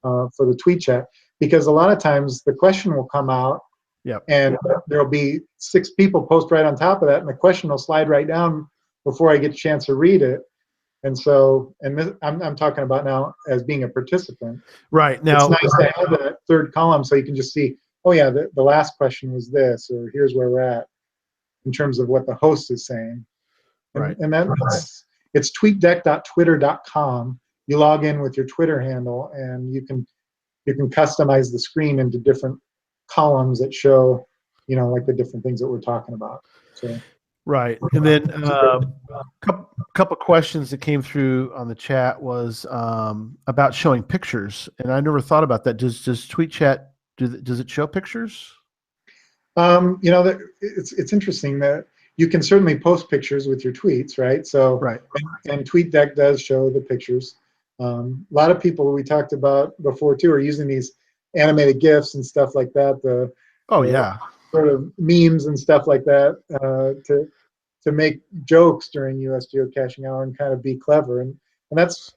[SPEAKER 2] for the tweet chat, because a lot of times the question will come out
[SPEAKER 1] Yep.
[SPEAKER 2] and there'll be 6 people post right on top of that, and the question will slide right down before I get a chance to read it. And so, I'm talking about now as being a participant.
[SPEAKER 1] Right.
[SPEAKER 2] It's
[SPEAKER 1] Now,
[SPEAKER 2] nice to have that third column so you can just see, oh yeah, the last question was this, or here's where we're at in terms of what the host is saying.
[SPEAKER 1] right.
[SPEAKER 2] And that's it's tweetdeck.twitter.com. You log in with your Twitter handle, and you can customize the screen into different columns that show, like the different things that we're talking about. So
[SPEAKER 1] Right. And then
[SPEAKER 2] it's a great.
[SPEAKER 1] couple questions that came through on the chat was about showing pictures, and I never thought about that. Does Tweet Chat does it show pictures?
[SPEAKER 2] It's interesting that you can certainly post pictures with your tweets, right? So,
[SPEAKER 1] Right.
[SPEAKER 2] and TweetDeck does show the pictures. A lot of people we talked about before too are using these animated GIFs and stuff like that,
[SPEAKER 1] Oh
[SPEAKER 2] the
[SPEAKER 1] yeah.
[SPEAKER 2] sort of memes and stuff like that, to make jokes during US Geocaching Hour and kind of be clever, and that's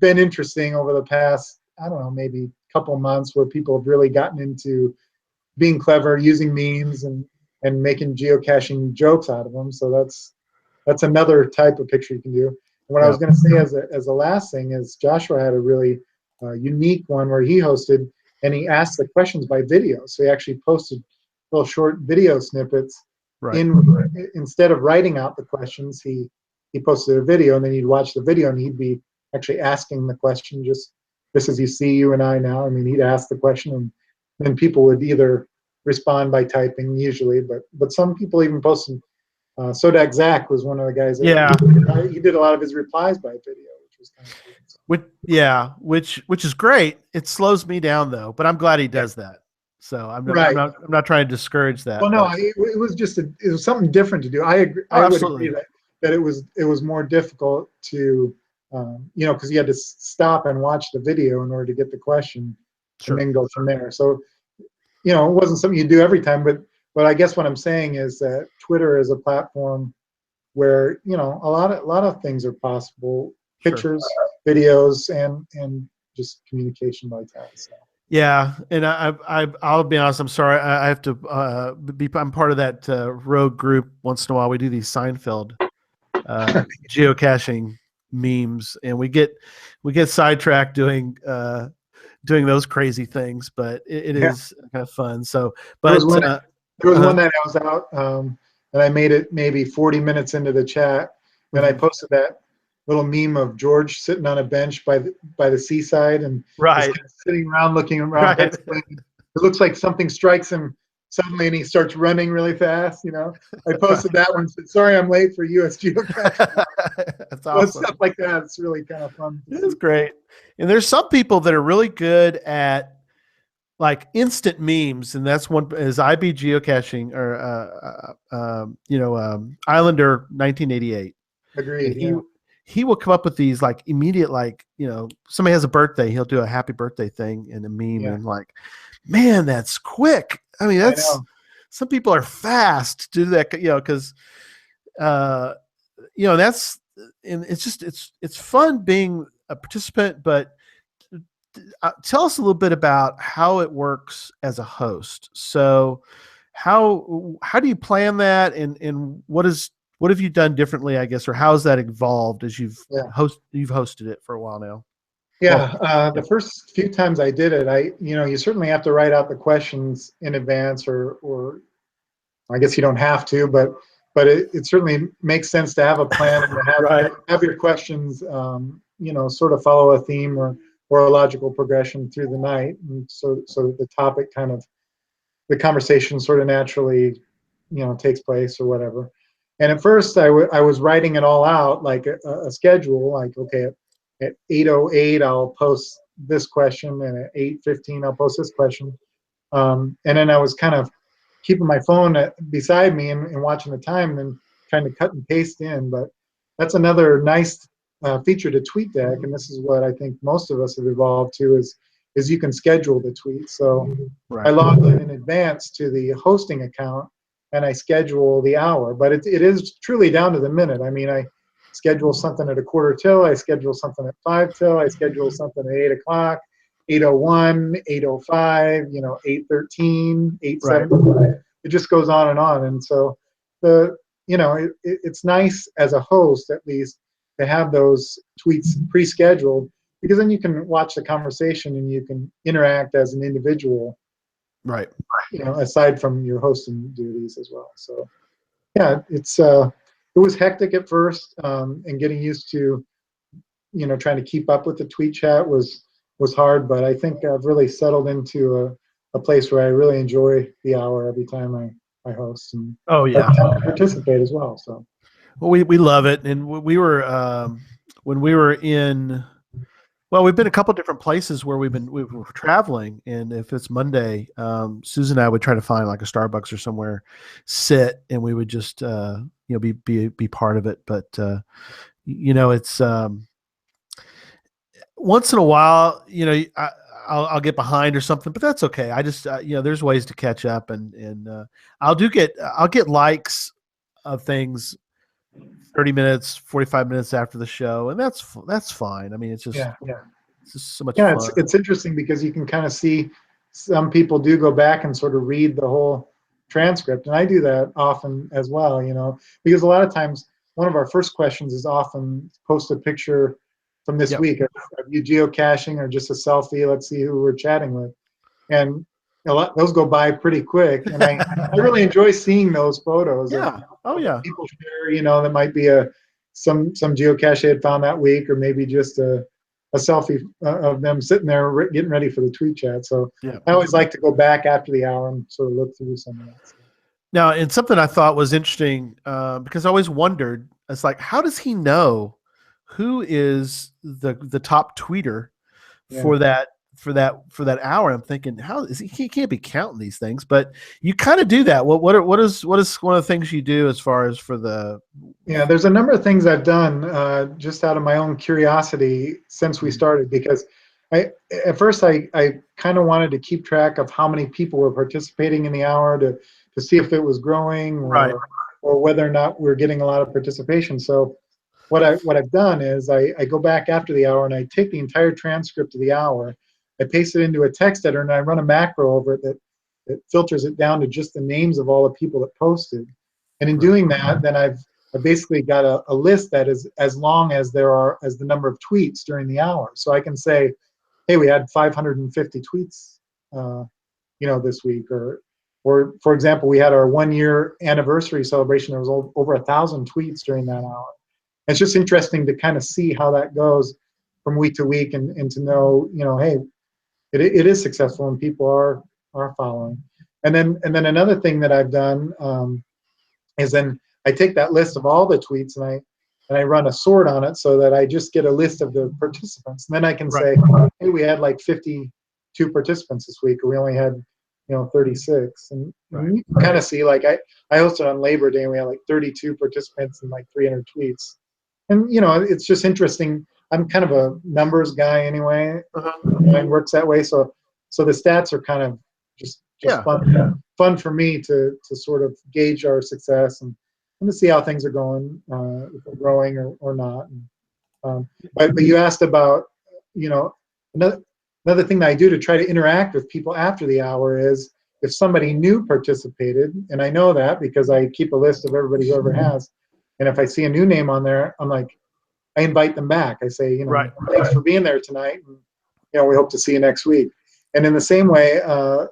[SPEAKER 2] been interesting over the past, I don't know, maybe couple months, where people have really gotten into being clever, using memes, and making geocaching jokes out of them. So that's another type of picture you can do. And what I was
[SPEAKER 1] Yeah.
[SPEAKER 2] going to say as a last thing is Joshua had a really unique one where he hosted and he asked the questions by video. So he actually posted little short video snippets
[SPEAKER 1] Right.
[SPEAKER 2] instead of writing out the questions. He posted a video, and then you'd watch the video, and he'd be actually asking the question just as you see you and I now. I mean, he'd ask the question, and then people would either respond by typing usually, but some people even posted. Sodak Zach was one of the guys that he did a lot of his replies by video, which was kind of cool. So,
[SPEAKER 1] Which is great. It slows me down though, but I'm glad he does that. So
[SPEAKER 2] right.
[SPEAKER 1] I'm not trying to discourage that.
[SPEAKER 2] Well, no,
[SPEAKER 1] But
[SPEAKER 2] it was just it was something different to do. I agree.
[SPEAKER 1] oh,
[SPEAKER 2] I would agree
[SPEAKER 1] absolutely.
[SPEAKER 2] that it was more difficult to because you had to stop and watch the video in order to get the question and
[SPEAKER 1] Sure.
[SPEAKER 2] then go from there. So it wasn't something you do every time. But I guess what I'm saying is that Twitter is a platform where a lot of things are possible:
[SPEAKER 1] Sure.
[SPEAKER 2] pictures, videos, and just communication like that. So.
[SPEAKER 1] Yeah, and I'll be honest. I'm sorry. I have to be. I'm part of that rogue group. Once in a while, we do these Seinfeld geocaching memes, and we get sidetracked doing those crazy things. But it
[SPEAKER 2] Yeah.
[SPEAKER 1] is kind of fun. So,
[SPEAKER 2] There was
[SPEAKER 1] but
[SPEAKER 2] one. There was
[SPEAKER 1] uh,
[SPEAKER 2] one that I was out, and I made it maybe 40 minutes into the chat, and I
[SPEAKER 1] mhm.
[SPEAKER 2] posted that little meme of George sitting on a bench by the seaside and just
[SPEAKER 1] Right,
[SPEAKER 2] kind of sitting around, looking around
[SPEAKER 1] right.
[SPEAKER 2] Pennsylvania. It looks like something strikes him suddenly, and he starts running really fast. I
[SPEAKER 1] Right.
[SPEAKER 2] posted that one. Said, "Sorry, I'm late for U.S. geocaching."
[SPEAKER 1] That's
[SPEAKER 2] Well, stuff
[SPEAKER 1] awesome.
[SPEAKER 2] like that. It's really kind of fun to
[SPEAKER 1] It is
[SPEAKER 2] see.
[SPEAKER 1] great. And there's some people that are really good at like instant memes, and that's one is IB geocaching or Islander 1988, and
[SPEAKER 2] Agreed. Yeah.
[SPEAKER 1] he will come up with these like immediate like somebody has a birthday, he'll do a happy birthday thing in a meme, and
[SPEAKER 2] Yeah.
[SPEAKER 1] I'm like, man, that's quick. I mean,
[SPEAKER 2] I
[SPEAKER 1] that's
[SPEAKER 2] know.
[SPEAKER 1] some people are fast to do that, because uh, that's and it's just it's fun being a participant, but tell us a little bit about how it works as a host. So, how do you plan that, and what have you done differently, I guess, or how has that evolved as
[SPEAKER 2] Yeah.
[SPEAKER 1] you've hosted it for a while now? Well,
[SPEAKER 2] Yeah,
[SPEAKER 1] yeah,
[SPEAKER 2] the first few times I did it, you certainly have to write out the questions in advance, or I guess you don't have to, but it certainly makes sense to have a plan and to
[SPEAKER 1] right,
[SPEAKER 2] have your questions, sort of follow a theme or a logical progression through the night, and so that the topic kind of the conversation sort of naturally, takes place or whatever. And at first, I was writing it all out like a schedule, like okay, at 8:08 I'll post this question, and at 8:15 I'll post this question, and then I was kind of keeping my phone beside me and watching the time, and then trying to cut and paste in. But that's another nice feature to TweetDeck, and this is what I think most of us have evolved to is you can schedule the tweets. So I
[SPEAKER 1] right,
[SPEAKER 2] log in advance to the hosting account and I schedule the hour. But it is truly down to the minute. I mean, I schedule something at a quarter till, I schedule something at 5 till, I schedule something at 8 o'clock, 8:01, 8:05, 8:13,
[SPEAKER 1] right,
[SPEAKER 2] 8:75. It just goes on and on. And so it's nice as a host, at least, to have those tweets pre-scheduled, because then you can watch the conversation and you can interact as an individual,
[SPEAKER 1] right.
[SPEAKER 2] aside from your hosting duties as well. So yeah, it was hectic at first, and getting used to trying to keep up with the tweet chat was hard, but I think I've really settled into a place where I really enjoy the hour every time I host, and
[SPEAKER 1] Oh
[SPEAKER 2] every
[SPEAKER 1] yeah.
[SPEAKER 2] time I participate as well. So
[SPEAKER 1] Well, we love it, and we were when we were in. Well, we've been a couple different places where we were traveling, and if it's Monday, Susan and I would try to find like a Starbucks or somewhere, sit, and we would just be part of it. But it's once in a while, I'll get behind or something, but that's okay. I just there's ways to catch up, and I'll get likes of things 30 minutes, 45 minutes after the show, and that's fine. I mean,
[SPEAKER 2] yeah,
[SPEAKER 1] it's just so much
[SPEAKER 2] yeah, it's
[SPEAKER 1] fun.
[SPEAKER 2] it's interesting because you can kind of see some people do go back and sort of read the whole transcript, and I do that often as well. Because a lot of times one of our first questions is often post a picture from this
[SPEAKER 1] Yep.
[SPEAKER 2] week of you geocaching or just a selfie. Let's see who we're chatting with, and those go by pretty quick. And I really enjoy seeing those photos of
[SPEAKER 1] Yeah. Oh
[SPEAKER 2] what
[SPEAKER 1] yeah.
[SPEAKER 2] people share. That might be some geocache they had found that week, or maybe just a selfie of them sitting there getting ready for the tweet chat. So
[SPEAKER 1] Yeah.
[SPEAKER 2] I always like to go back after the hour and sort of look through some of that stuff.
[SPEAKER 1] Now, and something I thought was interesting because I always wondered, it's like, how does he know who is the top tweeter
[SPEAKER 2] Yeah.
[SPEAKER 1] for that hour? I'm thinking, how is he can't be counting these things, but you kind of do that. What is one of the things you do as far as for the
[SPEAKER 2] Yeah, there's a number of things I've done just out of my own curiosity since we started, because at first I kind of wanted to keep track of how many people were participating in the hour to see if it was growing
[SPEAKER 1] right?
[SPEAKER 2] or whether or not we're getting a lot of participation. So what I've done is I go back after the hour and I take the entire transcript of the hour, I paste it into a text editor, and I run a macro over it that filters it down to just the names of all the people that posted. And in
[SPEAKER 1] Right.
[SPEAKER 2] doing that, then I basically got a list that is as long as the number of tweets during the hour. So I can say, hey, we had 550 tweets, this week, or for example, we had our 1 year anniversary celebration. There was over 1,000 tweets during that hour. It's just interesting to kind of see how that goes from week to week, and to know, hey, it is successful and people are following. And then another thing that I've done is then I take that list of all the tweets and I run a sort on it so that I just get a list of the participants. And then I can
[SPEAKER 1] Right.
[SPEAKER 2] say, hey, we had like 52 participants this week, or we only had 36. And
[SPEAKER 1] Right.
[SPEAKER 2] you can kind of see, like I hosted on Labor Day and we had like 32 participants and like 300 tweets. And it's just interesting. I'm kind of a numbers guy anyway.
[SPEAKER 1] Uh-huh.
[SPEAKER 2] Mine works that way. So the stats are kind of just
[SPEAKER 1] Yeah.
[SPEAKER 2] fun for me to sort of gauge our success and to see how things are going, if we're growing or not. But you asked about, another thing that I do to try to interact with people after the hour is, if somebody new participated, and I know that because I keep a list of everybody who ever has, and if I see a new name on there, I invite them back. I say,
[SPEAKER 1] Right.
[SPEAKER 2] thanks for being there tonight, and we hope to see you next week. And in the same way,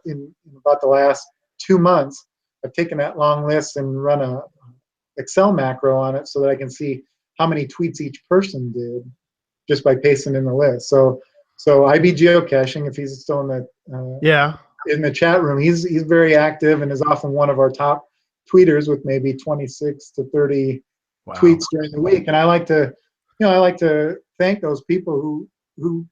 [SPEAKER 2] in about the last 2 months, I've taken that long list and run a Excel macro on it so that I can see how many tweets each person did just by pasting in the list. So IB Geocaching, if he's still
[SPEAKER 1] Yeah.
[SPEAKER 2] in the chat room, he's very active and is often one of our top tweeters with maybe 26 to 30
[SPEAKER 1] Wow.
[SPEAKER 2] tweets during the week. And I like to thank those people who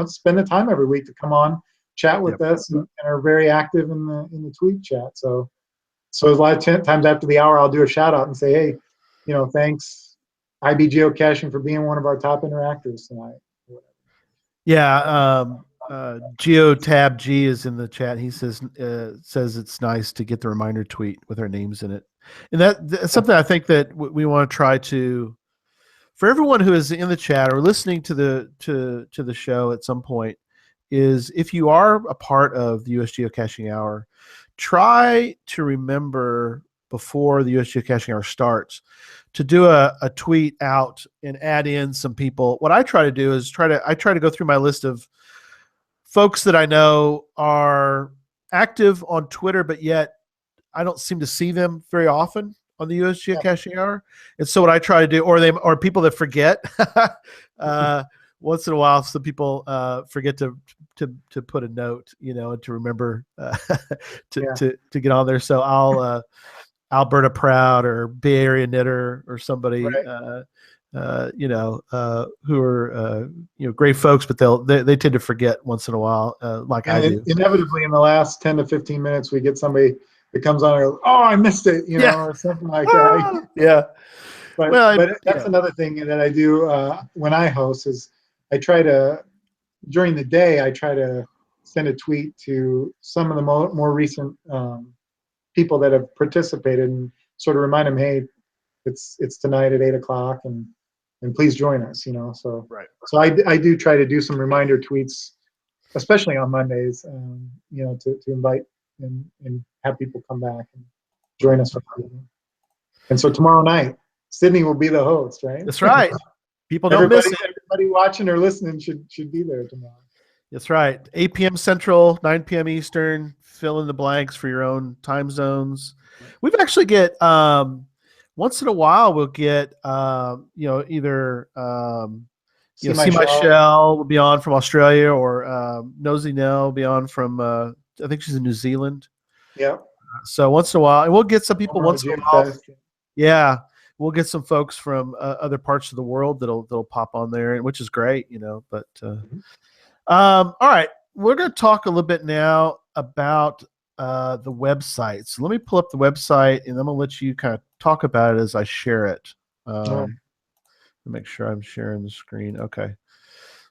[SPEAKER 2] spend the time every week to come on, chat with
[SPEAKER 1] Yep.
[SPEAKER 2] us, and are very active in the tweet chat. So a lot of times after the hour, I'll do a shout out and say, hey, thanks IB Geocaching for being one of our top interactors tonight.
[SPEAKER 1] Yeah. GeoTab G is in the chat. He says it's nice to get the reminder tweet with our names in it, and that's something I think that we want to try to, for everyone who is in the chat or listening to the show at some point, is if you are a part of the US Geocaching Hour, try to remember before the US Geocaching Hour starts to do a tweet out and add in some people. What I try to do is I try to go through my list of folks that I know are active on Twitter, but yet I don't seem to see them very often on the US
[SPEAKER 2] Yeah.
[SPEAKER 1] Geocaching Hour. And so what I try to do, or people that forget, once in a while, some people forget to put a note, and to remember to get on there. So I'll Alberta Proud or Bay Area Knitter or somebody,
[SPEAKER 2] Right.
[SPEAKER 1] who are great folks, but they tend to forget once in a while, like I
[SPEAKER 2] And
[SPEAKER 1] do.
[SPEAKER 2] inevitably, in the last 10 to 15 minutes, we get somebody that comes on and goes, "Oh, I missed it,"
[SPEAKER 1] Yeah.
[SPEAKER 2] or something like that.
[SPEAKER 1] Yeah. Well,
[SPEAKER 2] But that's another thing that I do when I host is I try to, during the day, I try to send a tweet to some of the more recent people that have participated and sort of remind them, hey, it's tonight at 8 o'clock, and please join us. So
[SPEAKER 1] right.
[SPEAKER 2] so I do try to do some reminder tweets, especially on Mondays, to invite and have people come back and join us for the evening. And so tomorrow night, Sydney will be the host, right?
[SPEAKER 1] That's right. People don't miss it.
[SPEAKER 2] Everybody watching or listening should be there tomorrow.
[SPEAKER 1] That's right. 8 p.m. Central, 9 p.m. Eastern. Fill in the blanks for your own time zones. We've actually get once in a while we'll get either See My Shell will be on from Australia, or Nosy Nell will be on from I think she's in New Zealand.
[SPEAKER 2] Yeah.
[SPEAKER 1] So once in a while, and we'll get some people once in a while. Yeah, we'll get some folks from other parts of the world that'll pop on there, which is great, But all right, we're going to talk a little bit now about the website. So let me pull up the website, and I'm going to let you kind of talk about it as I share it. Make sure I'm sharing the screen. Okay.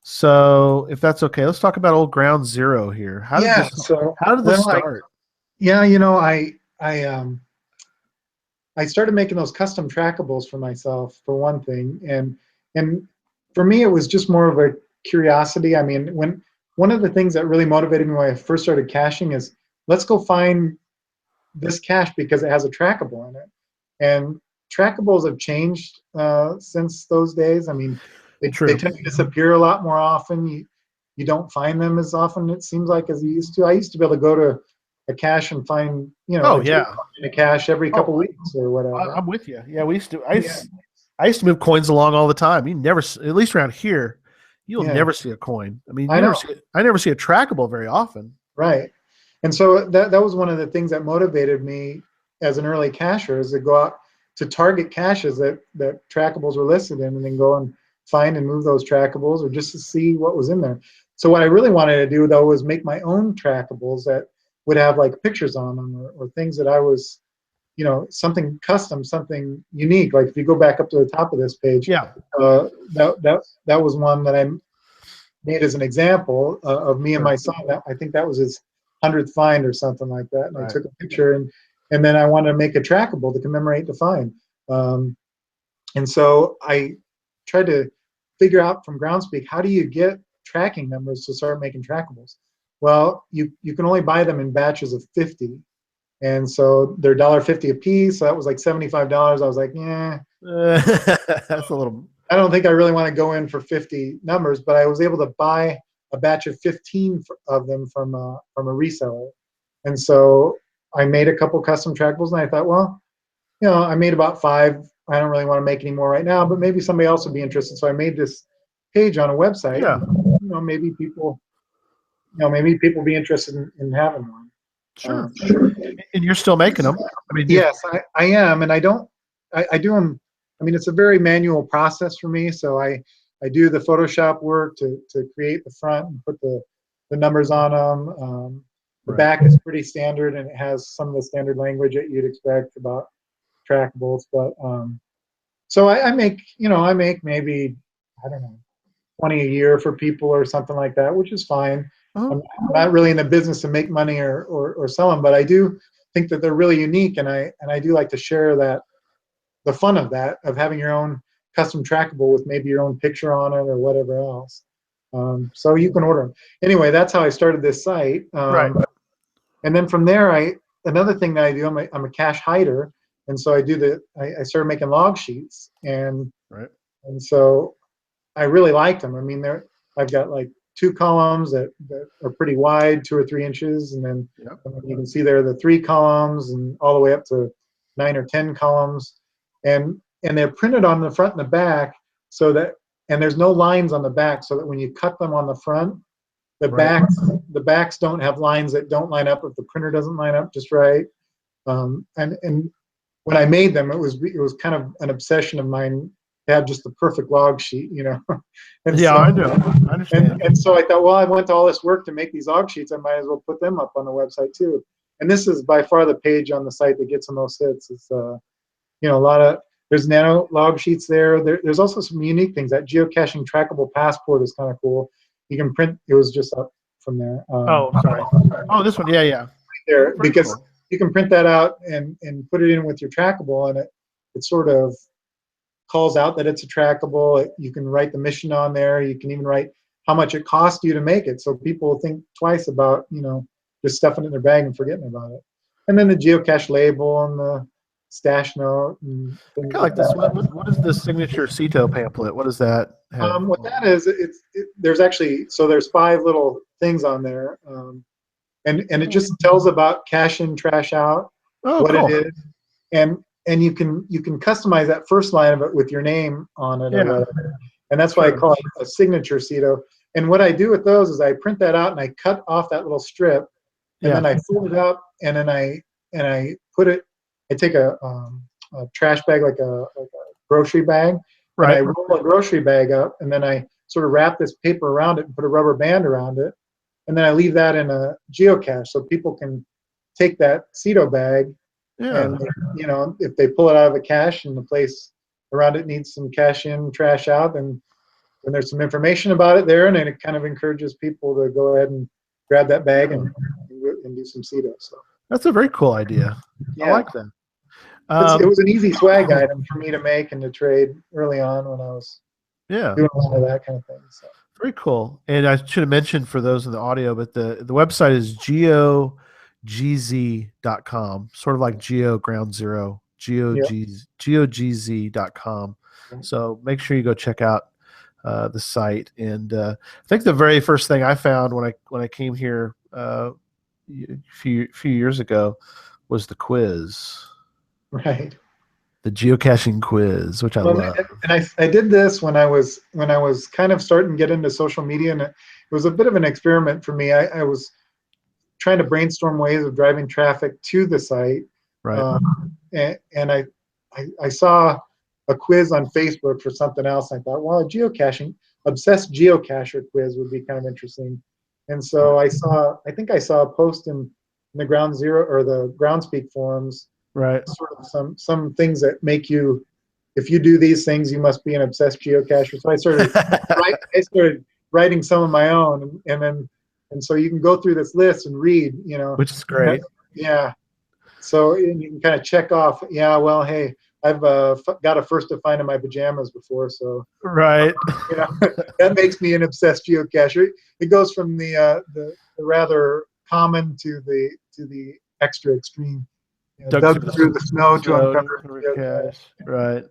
[SPEAKER 1] So if that's okay, let's talk about old Ground Zero here. How did this start?
[SPEAKER 2] I started making those custom trackables for myself, for one thing, and for me it was just more of a curiosity. I mean, one of the things that really motivated me when I first started caching is, let's go find this cache because it has a trackable in it. And trackables have changed since those days. I mean, they tend to disappear a lot more often. You don't find them as often, it seems like, as you used to. I used to be able to go to a cache and find, a cache every couple weeks or whatever.
[SPEAKER 1] I'm with you. Yeah, we used to. I used to move coins along all the time. You never, at least around here, you'll never see a coin. I mean, I never see a trackable very often.
[SPEAKER 2] Right. And so that was one of the things that motivated me as an early cacher, is to go out to target caches that trackables were listed in, and then go and find and move those trackables, or just to see what was in there. So what I really wanted to do, though, was make my own trackables that would have like pictures on them, or things that I was, something custom, something unique. Like if you go back up to the top of this page, that was one that I made as an example of me and my son. I think that was his 100th find or something like that. And I took a picture, and then I wanted to make a trackable to commemorate the find. And so I tried to figure out from Groundspeak, how do you get tracking numbers to start making trackables? Well, you can only buy them in batches of 50. And so they're $1.50 a piece. So that was like $75. I was like,
[SPEAKER 1] that's a little.
[SPEAKER 2] I don't think I really want to go in for 50 numbers, but I was able to buy a batch of 15 of them from a reseller. And so I made a couple custom trackables, and I thought, well, I made about 5. I don't really want to make any more right now, but maybe somebody else would be interested. So I made this page on a website.
[SPEAKER 1] Yeah.
[SPEAKER 2] Maybe people be interested in having one.
[SPEAKER 1] Sure. And you're still making them. I mean,
[SPEAKER 2] yes, I am, and I do them. I mean, it's a very manual process for me. So I do the Photoshop work to create the front and put the numbers on them. The back is pretty standard, and it has some of the standard language that you'd expect about trackables. But so I make maybe, I don't know, 20 a year for people or something like that, which is fine. I'm not really in the business to make money or sell them, but I do think that they're really unique, and I do like to share the fun of having your own custom trackable with maybe your own picture on it or whatever else. So you can order them. Anyway, that's how I started this site. And then from there, another thing that I do, I'm a cache hider, and so I started making log sheets, and so I really liked them. I mean, I've got like 2 columns that are pretty wide, 2 or 3 inches, and then you can see there the 3 columns, and all the way up to 9 or 10 columns, and they're printed on the front and the back, and there's no lines on the back, so that when you cut them on the front, the backs don't have lines that don't line up if the printer doesn't line up just right. And when I made them, it was kind of an obsession of mine to have just the perfect log sheet, And
[SPEAKER 1] I know. I understand.
[SPEAKER 2] And so I thought, well, I went to all this work to make these log sheets. I might as well put them up on the website too. And this is by far the page on the site that gets the most hits. It's a lot of, there's nano log sheets there. There's also some unique things. That geocaching trackable passport is kind of cool. You can print. It was just up from there.
[SPEAKER 1] Sorry. Oh, this one. Yeah.
[SPEAKER 2] Right there,
[SPEAKER 1] pretty
[SPEAKER 2] because
[SPEAKER 1] cool.
[SPEAKER 2] You can print that out and put it in with your trackable, and it sort of calls out that it's a trackable. You can write the mission on there. You can even write how much it cost you to make it, so people think twice about just stuffing it in their bag and forgetting about it. and then the geocache label and the stash note and
[SPEAKER 1] I
[SPEAKER 2] things
[SPEAKER 1] kind of
[SPEAKER 2] like
[SPEAKER 1] like this.
[SPEAKER 2] that.
[SPEAKER 1] What is the signature Cito pamphlet? What does that have?
[SPEAKER 2] What that is, there's actually, so there's 5 little things on there, and it just tells about cash in, trash out,
[SPEAKER 1] Oh,
[SPEAKER 2] what it
[SPEAKER 1] cool.
[SPEAKER 2] is, and you can customize that first line of it with your name on it or
[SPEAKER 1] Yeah,
[SPEAKER 2] whatever, and that's why I
[SPEAKER 1] sure.
[SPEAKER 2] call it a signature Cito. And what I do with those is I print that out and I cut off that little strip, and
[SPEAKER 1] Yeah,
[SPEAKER 2] then I fold it up, and then I put it. I take a trash bag like a grocery bag, and I
[SPEAKER 1] right.
[SPEAKER 2] roll a grocery bag up, and then I sort of wrap this paper around it and put a rubber band around it, and then I leave that in a geocache so people can take that Cito bag,
[SPEAKER 1] Yeah.
[SPEAKER 2] and if they pull it out of a cache and the place around it needs some cash in, trash out, then there's some information about it there, and then it kind of encourages people to go ahead and grab that bag
[SPEAKER 1] Yeah.
[SPEAKER 2] and do some Cito. So
[SPEAKER 1] That's a very cool idea. I
[SPEAKER 2] yeah,
[SPEAKER 1] like that.
[SPEAKER 2] it was an easy swag item for me to make and to trade early on when I was
[SPEAKER 1] Yeah.
[SPEAKER 2] doing a lot of that kind of thing. So
[SPEAKER 1] Very cool. And I should have mentioned for those in the audio, but the website is geogz.com, sort of like Geo Ground Zero,
[SPEAKER 2] yeah,
[SPEAKER 1] geogz.com. So make sure you go check out the site. And I think the very first thing I found when I came here a few years ago was the quiz,
[SPEAKER 2] right.
[SPEAKER 1] the geocaching quiz, which I
[SPEAKER 2] Well,
[SPEAKER 1] love.
[SPEAKER 2] and I did this when I was kind of starting to get into social media, and it was a bit of an experiment for me. I was trying to brainstorm ways of driving traffic to the site,
[SPEAKER 1] Right.
[SPEAKER 2] and I saw a quiz on Facebook for something else. I thought, well, a geocaching obsessed geocacher quiz would be kind of interesting. And so I think I saw a post in the Ground Zero or the Groundspeak forums,
[SPEAKER 1] Right.
[SPEAKER 2] sort of some things that make you, if you do these things, you must be an obsessed geocacher. So I started writing some of my own, and so you can go through this list and read,
[SPEAKER 1] Which is great.
[SPEAKER 2] yeah. So and you can kind of check off, yeah, well, hey, I've got a first to find in my pajamas before, so
[SPEAKER 1] Right.
[SPEAKER 2] you know that makes me an obsessed geocacher. It goes from the rather common to the extra extreme.
[SPEAKER 1] Dug
[SPEAKER 2] Dug
[SPEAKER 1] through the
[SPEAKER 2] through the snow to
[SPEAKER 1] snow to
[SPEAKER 2] uncover
[SPEAKER 1] uncover
[SPEAKER 2] a geocache.
[SPEAKER 1] cache. Right.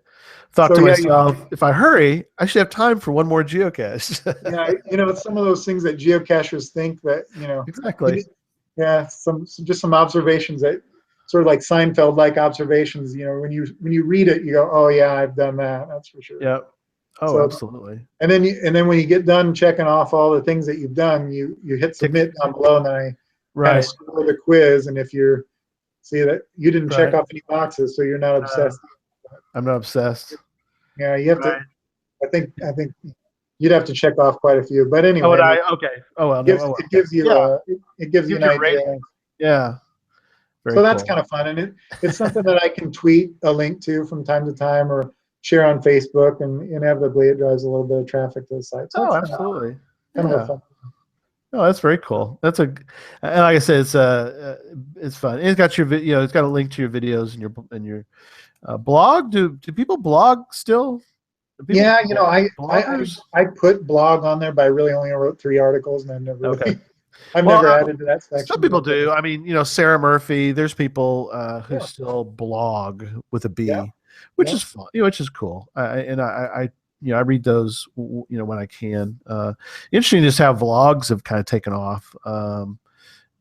[SPEAKER 1] Thought
[SPEAKER 2] So
[SPEAKER 1] to
[SPEAKER 2] yeah,
[SPEAKER 1] myself, if I hurry, I should have time for one more geocache.
[SPEAKER 2] yeah, it's some of those things that geocachers think that
[SPEAKER 1] Exactly.
[SPEAKER 2] yeah, just some observations that sort of like Seinfeld like observations. When you read it, you go, oh yeah, I've done that. That's for sure.
[SPEAKER 1] Yeah. Oh,
[SPEAKER 2] So
[SPEAKER 1] absolutely.
[SPEAKER 2] and then when you get done checking off all the things that you've done, you hit
[SPEAKER 1] Tick.
[SPEAKER 2] submit down below, and then I kind of
[SPEAKER 1] Right.
[SPEAKER 2] score the quiz. And if you see that you didn't check
[SPEAKER 1] Right.
[SPEAKER 2] off any boxes, so you're not
[SPEAKER 1] Uh,
[SPEAKER 2] obsessed.
[SPEAKER 1] I'm not obsessed.
[SPEAKER 2] Yeah, you have to.
[SPEAKER 1] Right.
[SPEAKER 2] I think you'd have to check off quite a few. But
[SPEAKER 1] Oh, would
[SPEAKER 2] anyway,
[SPEAKER 1] I? Okay. Oh well. No.
[SPEAKER 2] gives
[SPEAKER 1] Oh
[SPEAKER 2] it
[SPEAKER 1] well.
[SPEAKER 2] gives you
[SPEAKER 1] Yeah.
[SPEAKER 2] it gives you
[SPEAKER 1] Gives
[SPEAKER 2] an
[SPEAKER 1] you a
[SPEAKER 2] idea.
[SPEAKER 1] rating. Yeah. Very
[SPEAKER 2] So that's
[SPEAKER 1] cool.
[SPEAKER 2] kind of fun, and it's something that I can tweet a link to from time to time or share on Facebook, and inevitably it drives a little bit of traffic to the site. So
[SPEAKER 1] Oh,
[SPEAKER 2] it's
[SPEAKER 1] absolutely.
[SPEAKER 2] kind of a
[SPEAKER 1] Yeah.
[SPEAKER 2] fun.
[SPEAKER 1] Oh, that's very cool. And like I said, it's fun. It's got it's got a link to your videos and your blog. Do people blog still? Do people
[SPEAKER 2] Yeah,
[SPEAKER 1] bloggers?
[SPEAKER 2] I put blog on there, but I really only wrote 3 articles, and I've never
[SPEAKER 1] Okay.
[SPEAKER 2] really I've
[SPEAKER 1] Well,
[SPEAKER 2] never added to that
[SPEAKER 1] some
[SPEAKER 2] section.
[SPEAKER 1] people
[SPEAKER 2] But
[SPEAKER 1] do. I mean, Sarah Murphy. There's people who
[SPEAKER 2] yeah,
[SPEAKER 1] still blog with a
[SPEAKER 2] yeah,
[SPEAKER 1] B, which
[SPEAKER 2] yeah,
[SPEAKER 1] is fun. Which is cool. I read those. When I can. Interesting just how vlogs have kind of taken off. And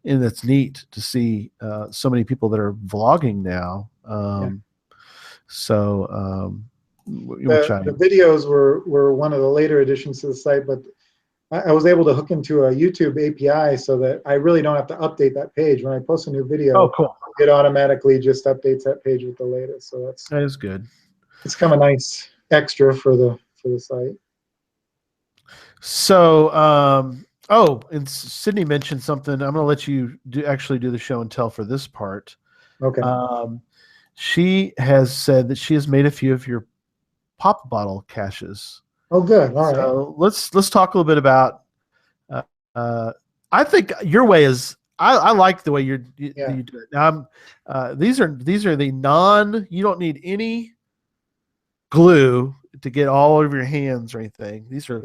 [SPEAKER 1] it's neat to see so many people that are vlogging now.
[SPEAKER 2] yeah.
[SPEAKER 1] So, which
[SPEAKER 2] The videos were one of the later additions to the site, but I was able to hook into a YouTube API so that I really don't have to update that page. When I post a new
[SPEAKER 1] oh,
[SPEAKER 2] video,
[SPEAKER 1] cool.
[SPEAKER 2] it automatically just updates that page with the latest. So
[SPEAKER 1] That is good.
[SPEAKER 2] it's kind of a nice extra for the site.
[SPEAKER 1] So, and Sydney mentioned something. I'm going to let you actually do the show and tell for this part.
[SPEAKER 2] Okay.
[SPEAKER 1] She has said that she has made a few of your pop bottle caches.
[SPEAKER 2] Oh, good. All right.
[SPEAKER 1] So let's talk a little bit about. Uh, I think your way is. I like the way you do it. Now, these are the non. You don't need any glue to get all over your hands or anything. These are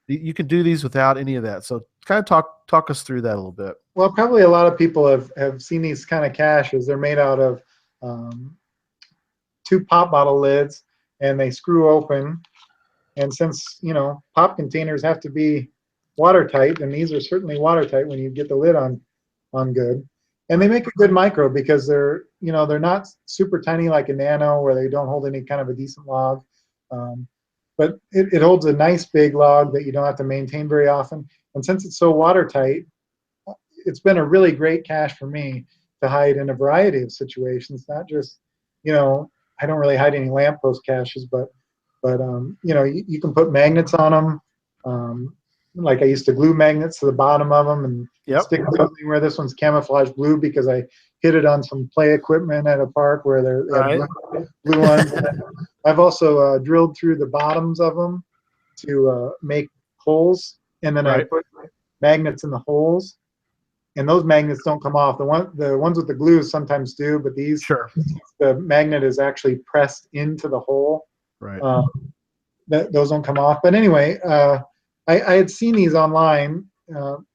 [SPEAKER 1] You can do these without any of that. So kind of talk us through that a little bit.
[SPEAKER 2] Well, probably a lot of people have seen these kind of caches. They're made out of um, two pop bottle lids, and they screw open. And since pop containers have to be watertight, and these are certainly watertight when you get the lid on good. And they
[SPEAKER 1] Right.
[SPEAKER 2] make a good micro because they're not super tiny like a nano where they don't hold any kind of a decent log. Um, but it holds a nice big log that you don't have to maintain very often. And since it's so watertight, it's been a really great cache for me to hide in a variety of situations, not just, I don't really hide any lamppost caches, but you can put magnets on them. Like I used to glue magnets to the bottom of them and
[SPEAKER 1] Yep.
[SPEAKER 2] stick them anywhere. This one's camouflage blue because I hit it on some play equipment at a park where they have
[SPEAKER 1] Right.
[SPEAKER 2] blue ones. I've also drilled through the bottoms of them to make holes, and then I
[SPEAKER 1] Right.
[SPEAKER 2] put magnets in the holes, and those magnets don't come off. The ones with the glue sometimes do, but these,
[SPEAKER 1] Sure.
[SPEAKER 2] the magnet is actually pressed into the hole.
[SPEAKER 1] Right.
[SPEAKER 2] Um, those don't come off. But anyway, I had seen these online,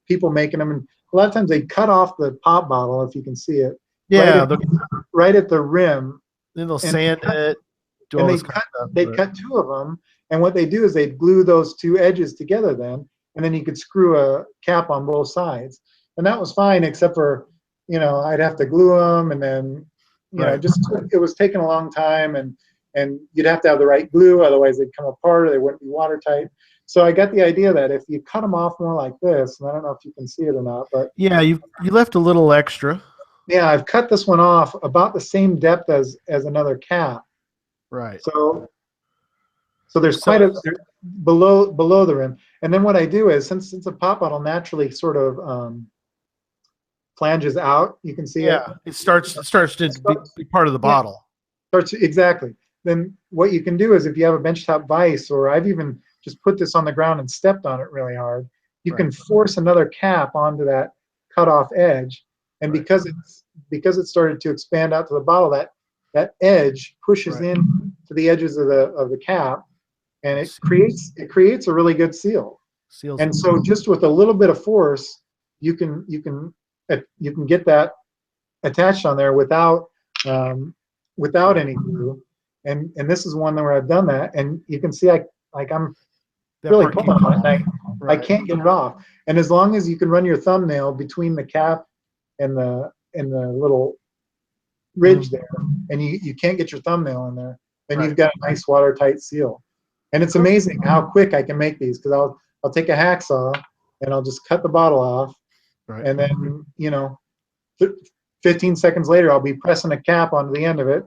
[SPEAKER 2] people making them, and a lot of times they cut off the pop bottle, if you can see it, right
[SPEAKER 1] Yeah.
[SPEAKER 2] at, right at the rim,
[SPEAKER 1] Then they'll
[SPEAKER 2] and
[SPEAKER 1] sand it, do
[SPEAKER 2] and
[SPEAKER 1] all
[SPEAKER 2] they
[SPEAKER 1] this kind
[SPEAKER 2] cut
[SPEAKER 1] of stuff.
[SPEAKER 2] they cut two of them, and what they do is they glue those two edges together then, and then you could screw a cap on both sides, and that was fine except for I'd have to glue them, and then
[SPEAKER 1] Right.
[SPEAKER 2] just it was taking a long time, and you'd have to have the right glue, otherwise they'd come apart or they wouldn't be watertight. So I got the idea that if you cut them off more like this, and I don't know if you can see it or not, but
[SPEAKER 1] Yeah, you left a little extra.
[SPEAKER 2] yeah, I've cut this one off about the same depth as another cap.
[SPEAKER 1] Right.
[SPEAKER 2] So there's
[SPEAKER 1] So
[SPEAKER 2] quite a below the rim. And then what I do is, since a pop bottle naturally sort of flanges out, you can see it.
[SPEAKER 1] yeah, it starts to be part of the
[SPEAKER 2] Yeah,
[SPEAKER 1] bottle.
[SPEAKER 2] starts exactly. Then what you can do is, if you have a benchtop vise, or I've even just put this on the ground and stepped on it really hard, you
[SPEAKER 1] Right.
[SPEAKER 2] can force another cap onto that cut off edge. And
[SPEAKER 1] Right.
[SPEAKER 2] because it started to expand out to the bottle, that edge pushes
[SPEAKER 1] Right.
[SPEAKER 2] in to the edges of the cap, and it
[SPEAKER 1] Seals.
[SPEAKER 2] creates a really good seal.
[SPEAKER 1] Seals
[SPEAKER 2] And
[SPEAKER 1] it.
[SPEAKER 2] so just with a little bit of force, you can get that attached on there without any glue. And this is one where I've done that, and you can see I'm
[SPEAKER 1] That
[SPEAKER 2] really
[SPEAKER 1] part
[SPEAKER 2] pulling
[SPEAKER 1] keeps.
[SPEAKER 2] on it, and I
[SPEAKER 1] Right.
[SPEAKER 2] can't get it off. And as long as you can run your thumbnail between the cap and the little ridge there, and you can't get your thumbnail in there, then
[SPEAKER 1] Right.
[SPEAKER 2] you've got a nice watertight seal. And it's amazing how quick I can make these, because I'll take a hacksaw and I'll just cut the bottle off,
[SPEAKER 1] Right.
[SPEAKER 2] and then 15 seconds later I'll be pressing a cap onto the end of it,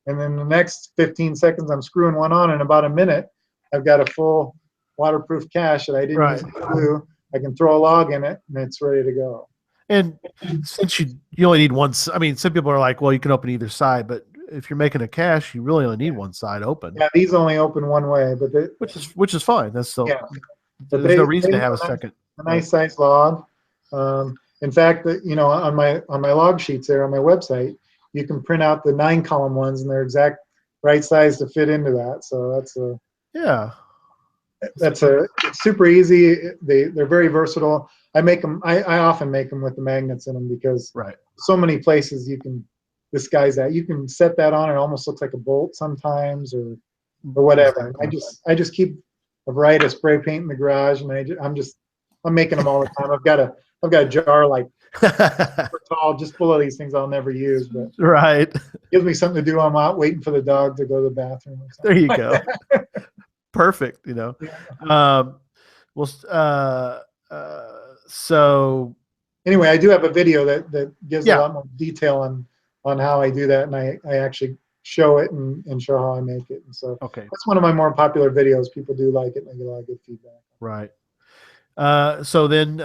[SPEAKER 2] and then the next 15 seconds I'm screwing one on. In about a minute, I've got a full waterproof cache that I didn't use
[SPEAKER 1] Right.
[SPEAKER 2] glue. I can throw a log in it, and it's ready to go.
[SPEAKER 1] And since you only need one, I mean, some people are like, well, you can open either side, but if you're making a cache, you really only need one side open.
[SPEAKER 2] Yeah, these only open one way, but
[SPEAKER 1] which is fine. That's still,
[SPEAKER 2] yeah, but
[SPEAKER 1] there's no reason to have a second.
[SPEAKER 2] a nice size log. In fact, on my log sheets there on my website, you can print out the 9-column ones, and they're exact right size to fit into that. So
[SPEAKER 1] Yeah.
[SPEAKER 2] it's super easy. They're very versatile. I often make them with the magnets in them, because
[SPEAKER 1] Right.
[SPEAKER 2] so many places you can disguise that. You can set that on, it almost looks like a bolt sometimes, or whatever.
[SPEAKER 1] Exactly.
[SPEAKER 2] I just keep a variety of spray paint in the garage, and I'm making them all the time. I've got a jar like tall just full of these things I'll never use, but
[SPEAKER 1] Right.
[SPEAKER 2] it gives me something to do. I'm out waiting for the dog to go to the bathroom or something.
[SPEAKER 1] There you go. Perfect.
[SPEAKER 2] Yeah.
[SPEAKER 1] Well, so
[SPEAKER 2] Anyway, I do have a video that gives
[SPEAKER 1] Yeah.
[SPEAKER 2] a lot more detail on how I do that, and I actually show it and show how I make it. And so
[SPEAKER 1] okay.
[SPEAKER 2] that's one of my more popular videos. People do like it, and I get a lot of good feedback.
[SPEAKER 1] Right. So then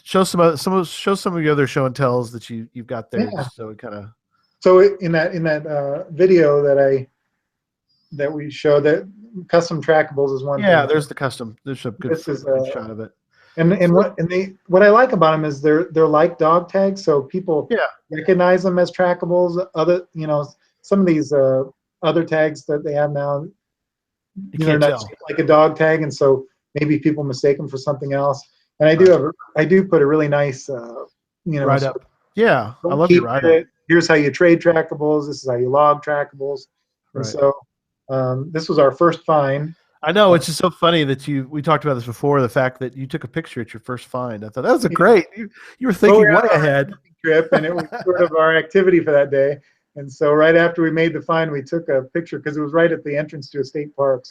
[SPEAKER 1] show some of your other show and tells that you've got there.
[SPEAKER 2] Yeah.
[SPEAKER 1] So it kind of.
[SPEAKER 2] So in that video that we show, that custom trackables is one
[SPEAKER 1] Yeah,
[SPEAKER 2] thing.
[SPEAKER 1] there's the custom. There's a good,
[SPEAKER 2] This is,
[SPEAKER 1] good shot of it.
[SPEAKER 2] And what I like about them is they're like dog tags, so people
[SPEAKER 1] Yeah.
[SPEAKER 2] recognize them as trackables. Some of these other tags that they have now,
[SPEAKER 1] You
[SPEAKER 2] they're
[SPEAKER 1] can't
[SPEAKER 2] not
[SPEAKER 1] tell.
[SPEAKER 2] shaped like a dog tag, and so maybe people mistake them for something else. And
[SPEAKER 1] Right.
[SPEAKER 2] I do put a really nice,
[SPEAKER 1] Write
[SPEAKER 2] sort
[SPEAKER 1] up. Yeah, I
[SPEAKER 2] don't
[SPEAKER 1] love your
[SPEAKER 2] keep
[SPEAKER 1] write up.
[SPEAKER 2] it. Here's how you trade trackables. This is how you log trackables. And
[SPEAKER 1] Right.
[SPEAKER 2] so this was our first find.
[SPEAKER 1] I know
[SPEAKER 2] Uh,
[SPEAKER 1] it's just so funny that we talked about this before, the fact that you took a picture at your first find. I thought that was a
[SPEAKER 2] yeah.
[SPEAKER 1] great. You were
[SPEAKER 2] Well, we
[SPEAKER 1] thinking
[SPEAKER 2] were
[SPEAKER 1] way
[SPEAKER 2] on our
[SPEAKER 1] ahead.
[SPEAKER 2] camping trip, and it was sort of our activity for that day. And so right after we made the find, we took a picture because it was right at the entrance to a state park.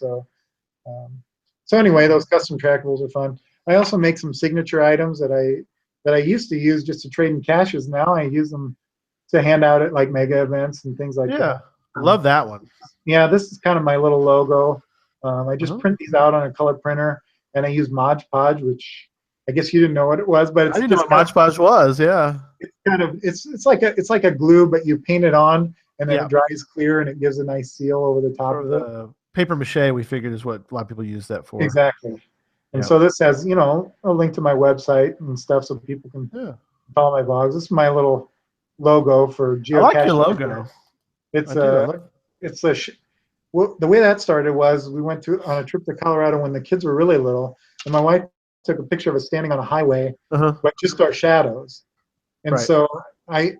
[SPEAKER 2] Um, so anyway, those custom trackables are fun. I also make some signature items that I used to use just to trade in caches. Now I use them to hand out at like mega events and things like that.
[SPEAKER 1] Yeah, I
[SPEAKER 2] Um,
[SPEAKER 1] love that one.
[SPEAKER 2] yeah, this is kind of my little logo. I just
[SPEAKER 1] Uh-huh.
[SPEAKER 2] print these out on a color printer, and I use Mod Podge, which I guess you didn't know what it was, but
[SPEAKER 1] I
[SPEAKER 2] it's
[SPEAKER 1] didn't know
[SPEAKER 2] just
[SPEAKER 1] what Mod Podge was. Yeah.
[SPEAKER 2] it's like a glue, but you paint it on, and then it
[SPEAKER 1] Yeah.
[SPEAKER 2] dries clear, and it gives a nice seal over the top
[SPEAKER 1] Sort
[SPEAKER 2] of
[SPEAKER 1] of
[SPEAKER 2] it.
[SPEAKER 1] the paper mache we figured is what a lot of people use that for.
[SPEAKER 2] Exactly. And
[SPEAKER 1] Yeah.
[SPEAKER 2] so this has, a link to my website and stuff so people can
[SPEAKER 1] Yeah.
[SPEAKER 2] follow my blogs. This is my little logo for
[SPEAKER 1] I like your
[SPEAKER 2] geocaching.
[SPEAKER 1] logo.
[SPEAKER 2] It's
[SPEAKER 1] I do. I
[SPEAKER 2] a,
[SPEAKER 1] love.
[SPEAKER 2] it's a, well, the way that started was we went to on a trip to Colorado when the kids were really little, and my wife took a picture of us standing on a highway,
[SPEAKER 1] Uh-huh.
[SPEAKER 2] but just our shadows. And
[SPEAKER 1] Right.
[SPEAKER 2] so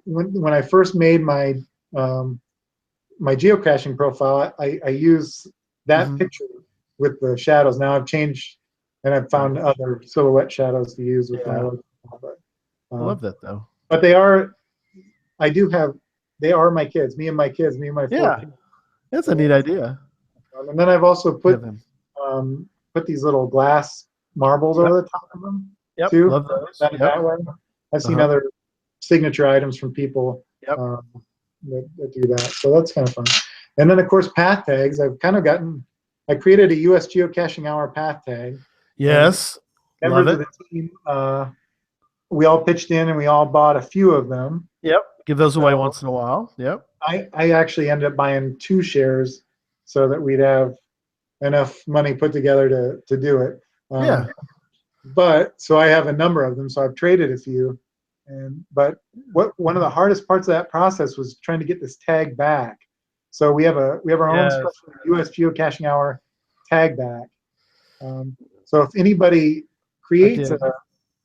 [SPEAKER 2] when I first made um, my geocaching profile, I use that
[SPEAKER 1] Hmm.
[SPEAKER 2] picture with the shadows. Now I've changed and I've
[SPEAKER 1] Right.
[SPEAKER 2] found other silhouette shadows to use with my
[SPEAKER 1] Yeah.
[SPEAKER 2] logo. But,
[SPEAKER 1] I love
[SPEAKER 2] um,
[SPEAKER 1] that though.
[SPEAKER 2] but I do have, they are my kids, me and my four
[SPEAKER 1] Yeah.
[SPEAKER 2] kids.
[SPEAKER 1] That's a
[SPEAKER 2] So
[SPEAKER 1] neat idea.
[SPEAKER 2] and then I've also
[SPEAKER 1] Have him.
[SPEAKER 2] put these little glass marbles
[SPEAKER 1] Yep.
[SPEAKER 2] over the top of them
[SPEAKER 1] Yep.
[SPEAKER 2] too.
[SPEAKER 1] Love those.
[SPEAKER 2] That
[SPEAKER 1] Yep.
[SPEAKER 2] way, I've seen
[SPEAKER 1] Uh-huh.
[SPEAKER 2] other signature items from people
[SPEAKER 1] Yep.
[SPEAKER 2] um, that do that. So that's kind of fun. And then of course path tags. I created a U.S. geocaching hour path tag, and
[SPEAKER 1] Yes. Love
[SPEAKER 2] members
[SPEAKER 1] it.
[SPEAKER 2] of the team, we all pitched in and we all bought a few of them.
[SPEAKER 1] Yep. Give those away
[SPEAKER 2] So
[SPEAKER 1] once in a while. Yep.
[SPEAKER 2] I actually ended up buying 2 shares so that we'd have enough money put together to do it.
[SPEAKER 1] Yeah.
[SPEAKER 2] But so I have a number of them, so I've traded a few. But one of the hardest parts of that process was trying to get this tag back. So we have our own
[SPEAKER 1] Yes.
[SPEAKER 2] special U.S. geocaching hour tag back. So if anybody
[SPEAKER 1] I
[SPEAKER 2] creates a
[SPEAKER 1] did.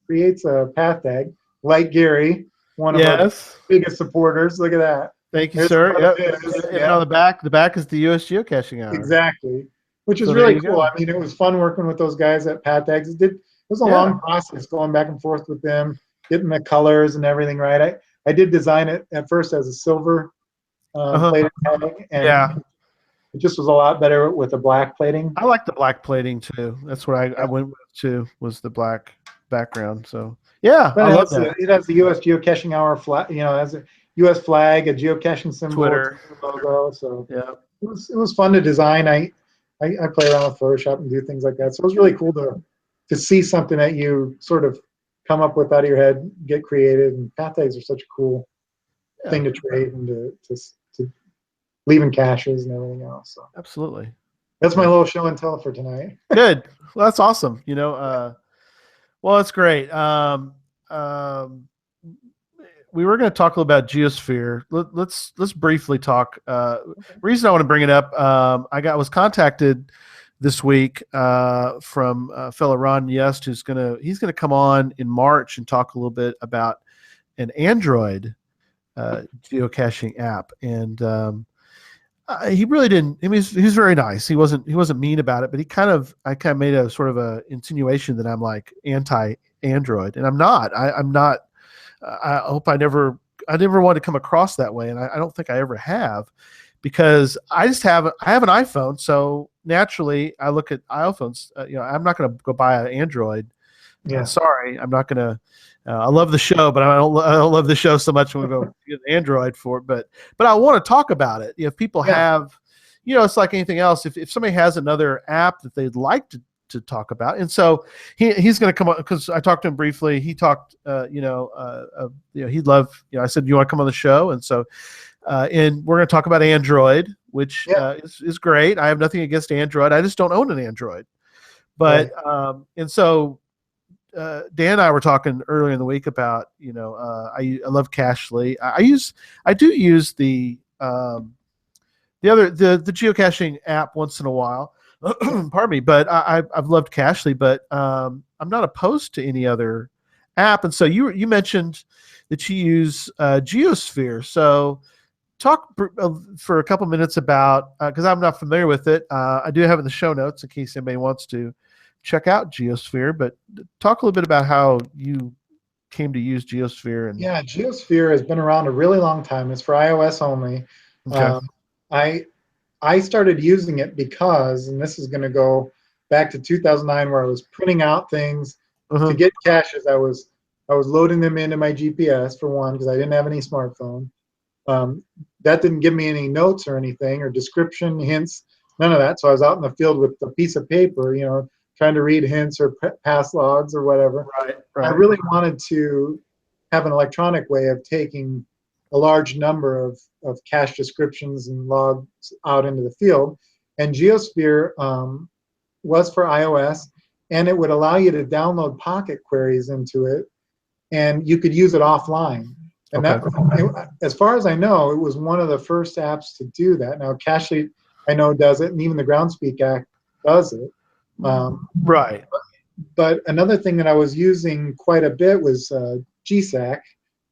[SPEAKER 2] creates a path tag, like Gary, one of our
[SPEAKER 1] Yes.
[SPEAKER 2] biggest supporters, look at that.
[SPEAKER 1] Thank you,
[SPEAKER 2] There's
[SPEAKER 1] sir.
[SPEAKER 2] one of
[SPEAKER 1] Yep.
[SPEAKER 2] his.
[SPEAKER 1] And then
[SPEAKER 2] Yeah,
[SPEAKER 1] on the back is the U.S. geocaching hour.
[SPEAKER 2] exactly. Which was
[SPEAKER 1] So there
[SPEAKER 2] really
[SPEAKER 1] you
[SPEAKER 2] cool.
[SPEAKER 1] go.
[SPEAKER 2] I mean, it was fun working with those guys at Pat Tags. It was a
[SPEAKER 1] Yeah.
[SPEAKER 2] long process going back and forth with them, getting the colors and everything right. I did design it at first as a silver
[SPEAKER 1] Uh-huh.
[SPEAKER 2] plated tag, and
[SPEAKER 1] Yeah.
[SPEAKER 2] it just was a lot better with the black plating.
[SPEAKER 1] I like the black plating too. That's what I
[SPEAKER 2] Yeah.
[SPEAKER 1] went with too, was the black background. So yeah, I
[SPEAKER 2] But
[SPEAKER 1] love that.
[SPEAKER 2] it has the U.S. geocaching hour flag, it has a U.S. flag, a geocaching symbol,
[SPEAKER 1] Twitter.
[SPEAKER 2] Twitter logo. So
[SPEAKER 1] Yeah.
[SPEAKER 2] it was fun to design. I play around with Photoshop and do things like that. So it was really cool to see something that you sort of come up with out of your head, get creative. And path tags are such a cool
[SPEAKER 1] Yeah.
[SPEAKER 2] thing to trade and to leave in caches and everything else. So
[SPEAKER 1] Absolutely.
[SPEAKER 2] that's my
[SPEAKER 1] Yeah.
[SPEAKER 2] little show and tell for tonight.
[SPEAKER 1] Good. Well, that's awesome. Well, that's great. Um, we were going to talk a little about Geosphere. Let's briefly talk. Reason I want to bring it up, I was contacted this week from fellow Ron Yest, he's gonna come on in March and talk a little bit about an Android geocaching app, and he really didn't. I mean, he's very nice. He wasn't mean about it, but I kind of made a sort of a insinuation that I'm like anti Android, and I'm not. I'm not. I hope I never want to come across that way, and I don't think I ever have, because I have an iPhone, so naturally I look at iPhones. I'm not going to go buy an Android.
[SPEAKER 2] Yeah.
[SPEAKER 1] Sorry, I'm not going to. I love the show, but I don't love the show so much. I'm going to go get an Android for it, but I want to talk about it. If people
[SPEAKER 2] Yeah.
[SPEAKER 1] have, it's like anything else. If somebody has another app that they'd like to talk about, and so he's going to come on, because I talked to him briefly. He talked, he'd love. I said, you want to come on the show, and so and we're going to talk about Android, which
[SPEAKER 2] Yeah.
[SPEAKER 1] is great. I have nothing against Android. I just don't own an Android, but
[SPEAKER 2] Right.
[SPEAKER 1] and so. Dan and I were talking earlier in the week about, I love Cachly. I do use the geocaching app once in a while. Pardon me, but I've loved Cashly, but I'm not opposed to any other app. And so you mentioned that you use Geosphere. So talk for a couple minutes about, because I'm not familiar with it. I do have it in the show notes in case anybody wants to check out Geosphere. But talk a little bit about how you came to use Geosphere. And
[SPEAKER 2] Yeah, Geosphere has been around a really long time. It's for iOS only.
[SPEAKER 1] okay,
[SPEAKER 2] I I started using it because, and this is going to go back to 2009, where I was printing out things to
[SPEAKER 1] uh-huh.
[SPEAKER 2] get caches. I was loading them into my GPS for one because I didn't have any smartphone. Um, that didn't give me any notes or anything or description, hints, none of that. So I was out in the field with a piece of paper, trying to read hints or pass logs or whatever.
[SPEAKER 1] Right,
[SPEAKER 2] I
[SPEAKER 1] right,
[SPEAKER 2] really wanted to have an electronic way of taking a large number of cache descriptions and logs out into the field. And Geosphere was for iOS, and it would allow you to download pocket queries into it, and you could use it offline. And
[SPEAKER 1] okay,
[SPEAKER 2] as far as I know, it was one of the first apps to do that. Now, Cashly, I know, does it, and even the Groundspeak Act does it.
[SPEAKER 1] right,
[SPEAKER 2] But another thing that I was using quite a bit was GSAC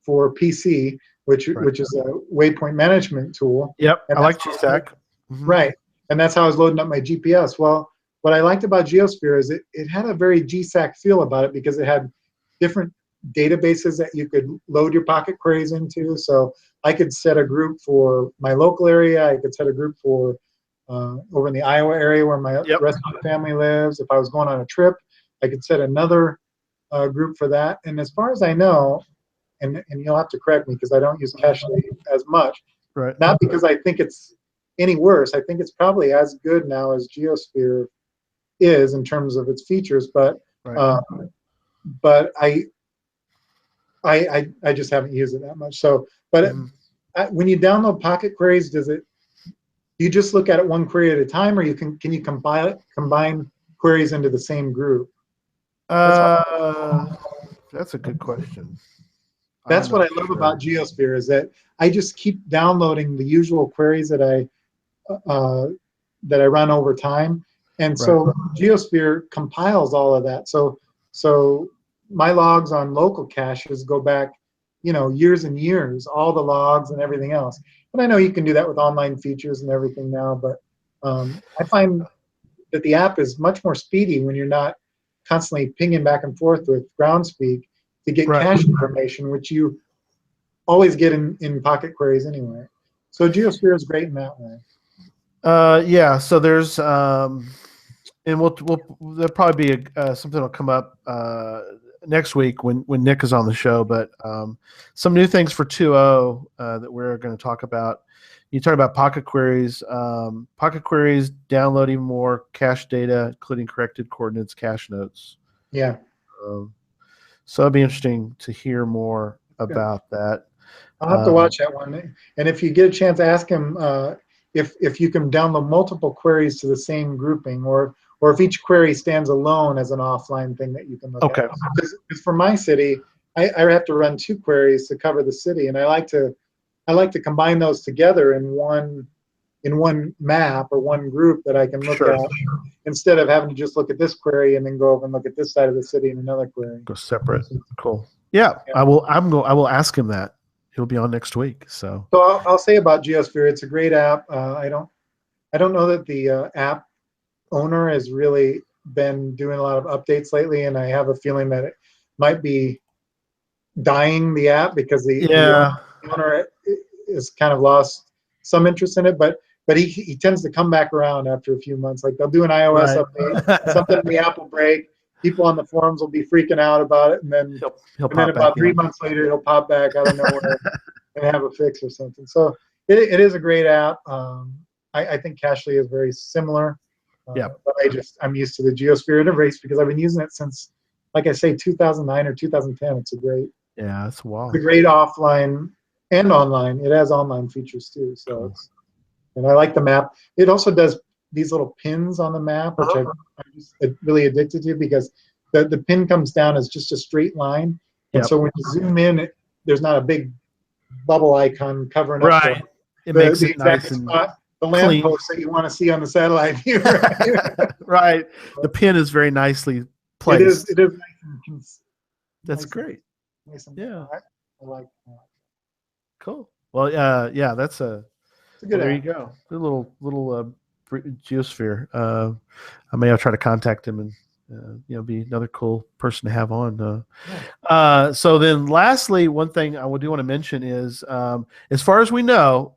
[SPEAKER 2] for PC, which
[SPEAKER 1] right.
[SPEAKER 2] which is a waypoint management tool.
[SPEAKER 1] Yep,
[SPEAKER 2] And
[SPEAKER 1] I
[SPEAKER 2] that's
[SPEAKER 1] like GStack. Hmm.
[SPEAKER 2] right. And that's how I was loading up my GPS. Well, what I liked about Geosphere is it had a very GSAC feel about it because it had different databases that you could load your pocket queries into. So I could set a group for my local area. I could set a group for over in the Iowa area where my
[SPEAKER 1] Yep,
[SPEAKER 2] rest of the family lives. If I was going on a trip, I could set another group for that. And as far as I know, and you'll have to correct me because I don't use Cashly as much,
[SPEAKER 1] right,
[SPEAKER 2] not because I think it's any worse. I think it's probably as good now as Geosphere is in terms of its features, but
[SPEAKER 1] right.
[SPEAKER 2] uh, but I just haven't used it that much. So, but
[SPEAKER 1] Hmm.
[SPEAKER 2] when you download Pocket Queries, do you just look at it one query at a time, or can you combine queries into the same group? That's what
[SPEAKER 1] Uh, that's a good question. I'm
[SPEAKER 2] that's what
[SPEAKER 1] not
[SPEAKER 2] I love
[SPEAKER 1] sure.
[SPEAKER 2] about Geosphere is that I just keep downloading the usual queries uh, that I run over time, and
[SPEAKER 1] Right.
[SPEAKER 2] so Geosphere compiles all of that. So my logs on local caches go back, years and years, all the logs and everything else. And I know you can do that with online features and everything now, but I find that the app is much more speedy when you're not constantly pinging back and forth with Groundspeak to get
[SPEAKER 1] Right.
[SPEAKER 2] cache information, which you always get in Pocket Queries anyway. So Geosphere is great in that way.
[SPEAKER 1] Yeah. So there's and there'll probably be something will come up next week when Nick is on the show. But some new things for 2.0 that we're going to talk about. You talk about pocket queries. Pocket queries download even more cache data, including corrected coordinates, cache notes.
[SPEAKER 2] Yeah.
[SPEAKER 1] Um, so it'd be interesting to hear more
[SPEAKER 2] Good.
[SPEAKER 1] about that.
[SPEAKER 2] I'll have to
[SPEAKER 1] Um,
[SPEAKER 2] watch that one. And if you get a chance, ask him if you can download multiple queries to the same grouping, or if each query stands alone as an offline thing that you can look at.
[SPEAKER 1] okay.
[SPEAKER 2] Because for my city, I have to run two queries to cover the city, and I like to combine those together in one map or one group that I can look
[SPEAKER 1] Sure.
[SPEAKER 2] at instead of having to just look at this query and then go over and look at this side of the city in another query.
[SPEAKER 1] Go separate. Cool. Yeah,
[SPEAKER 2] Yeah.
[SPEAKER 1] I will. I will ask him that. He'll be on next week. So
[SPEAKER 2] So I'll say about Geosphere, it's a great app. I don't know that the app owner has really been doing a lot of updates lately, and I have a feeling that it might be dying the app because the
[SPEAKER 1] yeah,
[SPEAKER 2] owner has kind of lost some interest in it. But he tends to come back around after a few months. Like they'll do an iOS
[SPEAKER 1] right.
[SPEAKER 2] update, something in the app will break. People on the forums will be freaking out about it, and then
[SPEAKER 1] He'll
[SPEAKER 2] and then
[SPEAKER 1] pop back
[SPEAKER 2] about three
[SPEAKER 1] in.
[SPEAKER 2] months later, he'll pop back out of nowhere and have a fix or something. So it is a great app. I think Cashly is very similar,
[SPEAKER 1] Yeah,
[SPEAKER 2] but I'm used to the Geosphere interface because I've been using it since, like I say, 2009 or 2010.
[SPEAKER 1] yeah, that's
[SPEAKER 2] It's a
[SPEAKER 1] wild.
[SPEAKER 2] great offline and online. It has online features too. So
[SPEAKER 1] Cool.
[SPEAKER 2] and I like the map. It also does these little pins on the map, which
[SPEAKER 1] Uh-huh.
[SPEAKER 2] I'm just really addicted to because the pin comes down as just a straight line, and
[SPEAKER 1] Yep.
[SPEAKER 2] so when you zoom in, there's not a big bubble icon covering up the
[SPEAKER 1] Right. It
[SPEAKER 2] the,
[SPEAKER 1] makes
[SPEAKER 2] the
[SPEAKER 1] it nice
[SPEAKER 2] exact
[SPEAKER 1] and
[SPEAKER 2] spot the
[SPEAKER 1] clean.
[SPEAKER 2] lamppost that you want to see on the satellite view. Right?
[SPEAKER 1] Right. The pin is very nicely
[SPEAKER 2] It is.
[SPEAKER 1] placed.
[SPEAKER 2] It is
[SPEAKER 1] That's
[SPEAKER 2] nice and
[SPEAKER 1] great.
[SPEAKER 2] nice and
[SPEAKER 1] Yeah.
[SPEAKER 2] I like.
[SPEAKER 1] Cool. Well, yeah, that's a
[SPEAKER 2] It's a
[SPEAKER 1] well.
[SPEAKER 2] good
[SPEAKER 1] There you
[SPEAKER 2] app.
[SPEAKER 1] go. A little geosphere. I may I'll try to contact him and be another cool person to have on. So then, lastly, one thing I do want to mention is, as far as we know,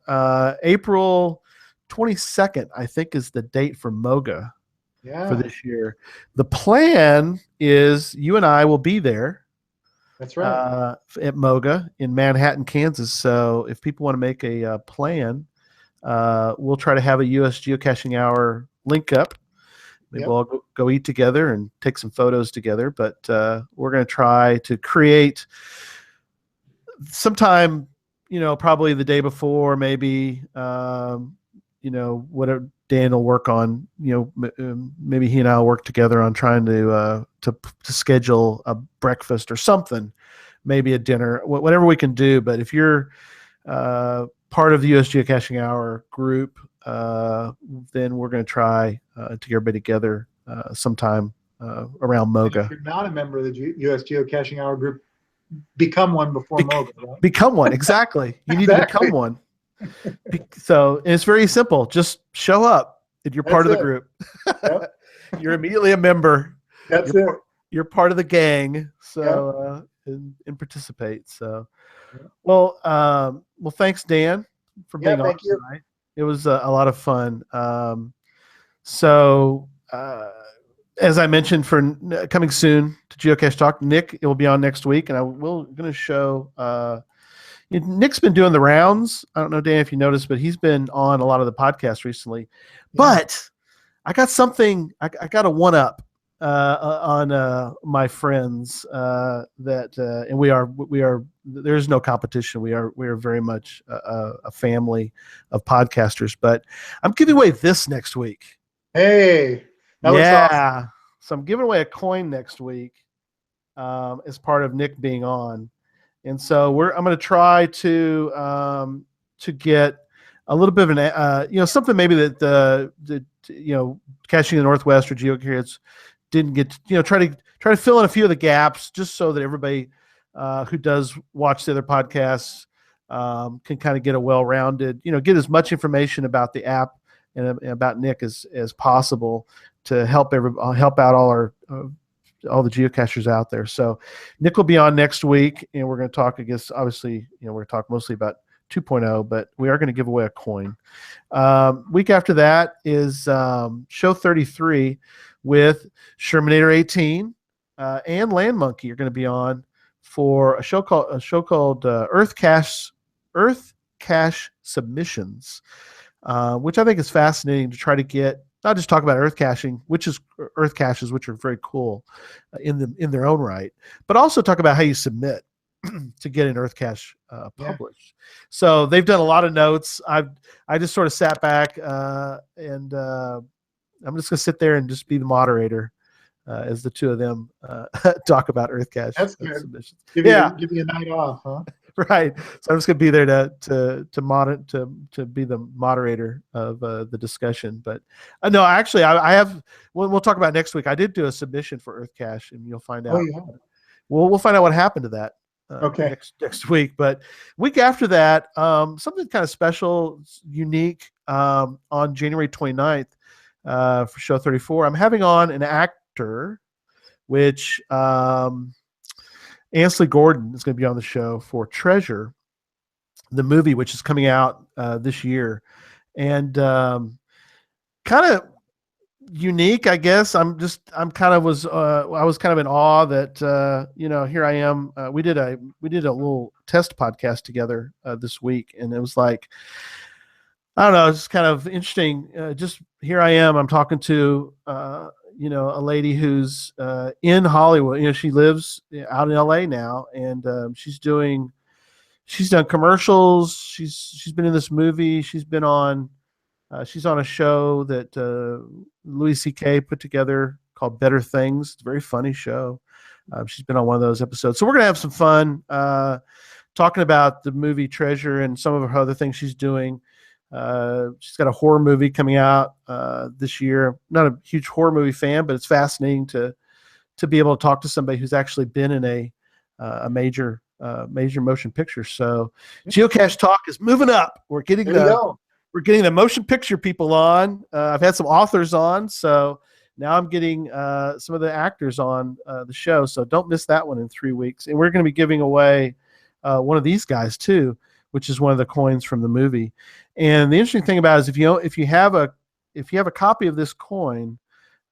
[SPEAKER 1] April 22nd, I think, is the date for MOGA for
[SPEAKER 2] Yeah,
[SPEAKER 1] this year. The plan is you and I will be there
[SPEAKER 2] that's right.
[SPEAKER 1] at MOGA in Manhattan, Kansas. So if people want to make a plan, we'll try to have a US Geocaching Hour link up. Maybe
[SPEAKER 2] Yep.
[SPEAKER 1] we'll all go eat together and take some photos together. But we're going to try to create sometime, probably the day before, maybe, whatever Dan will work on, maybe he and I will work together on trying to schedule a breakfast or something, maybe a dinner, whatever we can do. But if you're part of the US Geocaching Hour group, then we're going to try to get everybody together sometime around
[SPEAKER 2] And if
[SPEAKER 1] MOGA.
[SPEAKER 2] you're not a member of the U.S. Geocaching Hour group, become one before MOGA, right?
[SPEAKER 1] Become one. Exactly. You need to
[SPEAKER 2] Exactly.
[SPEAKER 1] become one. So and it's very simple. Just show up and you're part
[SPEAKER 2] That's
[SPEAKER 1] of the
[SPEAKER 2] it.
[SPEAKER 1] group.
[SPEAKER 2] Yep.
[SPEAKER 1] You're immediately a member.
[SPEAKER 2] That's
[SPEAKER 1] You're
[SPEAKER 2] it.
[SPEAKER 1] you're part of the gang.
[SPEAKER 2] Yep.
[SPEAKER 1] So and participate. So
[SPEAKER 2] Yep.
[SPEAKER 1] well, thanks, Dan, for
[SPEAKER 2] Yeah.
[SPEAKER 1] being on
[SPEAKER 2] Thank you.
[SPEAKER 1] tonight. It was a lot of fun. So as I mentioned, for coming soon to Geocache Talk, Nick will be on next week, and I will going to show. Nick's been doing the rounds. I don't know, Dan, if you noticed, but he's been on a lot of the podcasts recently.
[SPEAKER 2] Yeah.
[SPEAKER 1] But I got something. I got a one up on my friends and we are. There's no competition. We are very much a family of podcasters. But I'm giving away this next week.
[SPEAKER 2] Hey, that looks awesome.
[SPEAKER 1] Yeah. So I'm giving away a coin next week as part of Nick being on. And so I'm going to try to get a little bit of an, something maybe that Caching in the Northwest or GeoCurious didn't get, try to fill in a few of the gaps just so that everybody who does watch the other podcasts can kind of get a well-rounded, get as much information about the app and about Nick as possible to help out all the geocachers out there. So Nick will be on next week, and we're going to talk, I guess, obviously, we're going to talk mostly about 2.0, but we are going to give away a coin. Week after that is show 33 with Shermanator 18 and Land Monkey are going to be on for a show called Earth Cache Submissions, which I think is fascinating to try to get, not just talk about earth caches, which are very cool in their own right, but also talk about how you submit to get an earth cache published. Yeah. So they've done a lot of notes. I just sort of sat back and I'm just going to sit there and just be the moderator as the two of them talk about earth cache submissions.
[SPEAKER 2] Give you a night off, huh?
[SPEAKER 1] Right. So I'm just going to be there to be the moderator of the discussion. But no, actually, I have. We'll talk about next week. I did do a submission for Earth Cache, and you'll find out.
[SPEAKER 2] Yeah.
[SPEAKER 1] We'll find out what happened to that. Next week. But week after that, something kind of special, unique on January 29th for show 34. I'm having on an actor, which. Ansley Gordon is going to be on the show for Treasure, the movie, which is coming out this year, and kind of unique, I guess. I was kind of in awe that here I am. We did a little test podcast together this week, and it was like, I don't know, it's kind of interesting. Just here I am. I'm talking to a lady who's in Hollywood. She lives out in LA now, and she's done commercials. She's been in this movie. She's on a show that Louis C.K. put together called Better Things. It's a very funny show. She's been on one of those episodes. So we're gonna have some fun talking about the movie Treasure and some of her other things she's doing. She's got a horror movie coming out this year. Not a huge horror movie fan, but it's fascinating to be able to talk to somebody who's actually been in a major motion picture. So Geocache Talk is moving up. We're getting the motion picture people on. I've had some authors on, so now I'm getting some of the actors on the show. So don't miss that one in 3 weeks. And we're going to be giving away one of these guys too, which is one of the coins from the movie. And the interesting thing about it is if you have a copy of this coin,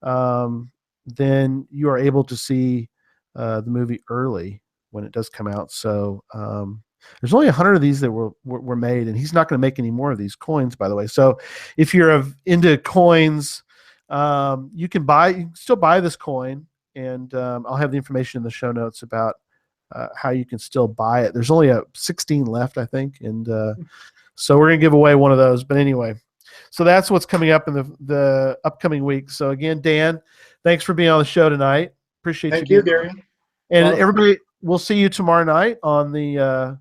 [SPEAKER 1] then you are able to see the movie early when it does come out. So there's only 100 of these that were made, and he's not going to make any more of these coins, by the way. So if you're into coins, you can still buy this coin, and I'll have the information in the show notes about how you can still buy it. There's only 16 left, I think, and so we're going to give away one of those. But anyway, so that's what's coming up in the upcoming week. So again, Dan, thanks for being on the show tonight. Appreciate you.
[SPEAKER 2] Thank you, Darick.
[SPEAKER 1] And everybody, we'll see you tomorrow night on the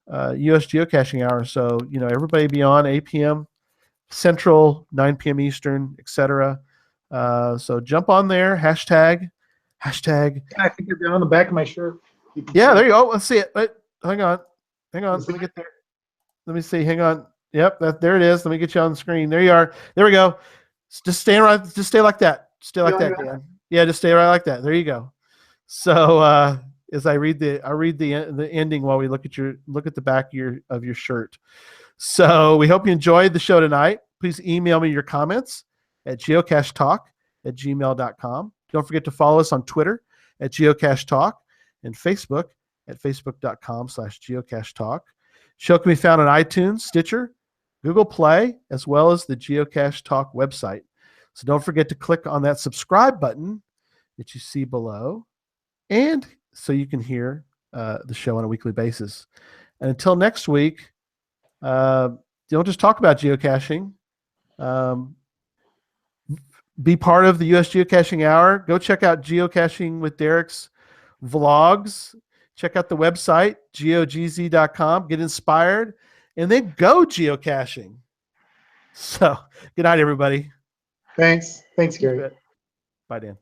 [SPEAKER 1] U.S. Geocaching Hour. So, everybody be on 8 p.m. Central, 9 p.m. Eastern, etc. So jump on there. Hashtag.
[SPEAKER 2] I think you're down on the back of my shirt.
[SPEAKER 1] Yeah, there you go. Let's see it. Wait, hang on. Let me get there. Let me see. Hang on. Yep, there it is. Let me get you on the screen. There you are. There we go. Just stay right. Just stay like that. Stay like that, Dan. Yeah, just stay right like that. There you go. So as I read the ending while we look at the back of your shirt. So we hope you enjoyed the show tonight. Please email me your comments at geocachetalk@gmail.com. Don't forget to follow us on Twitter at geocachetalk and Facebook at facebook.com/geocachetalk. Show can be found on iTunes, Stitcher, Google Play, as well as the Geocache Talk website. So don't forget to click on that subscribe button that you see below, and so you can hear the show on a weekly basis. And until next week, don't just talk about geocaching. Be part of the U.S. Geocaching Hour. Go check out Geocaching with Darick's vlogs. Check out the website, geogz.com. Get inspired, and then go geocaching. So, good night, everybody.
[SPEAKER 2] Thanks, Gary.
[SPEAKER 1] Bye, Dan.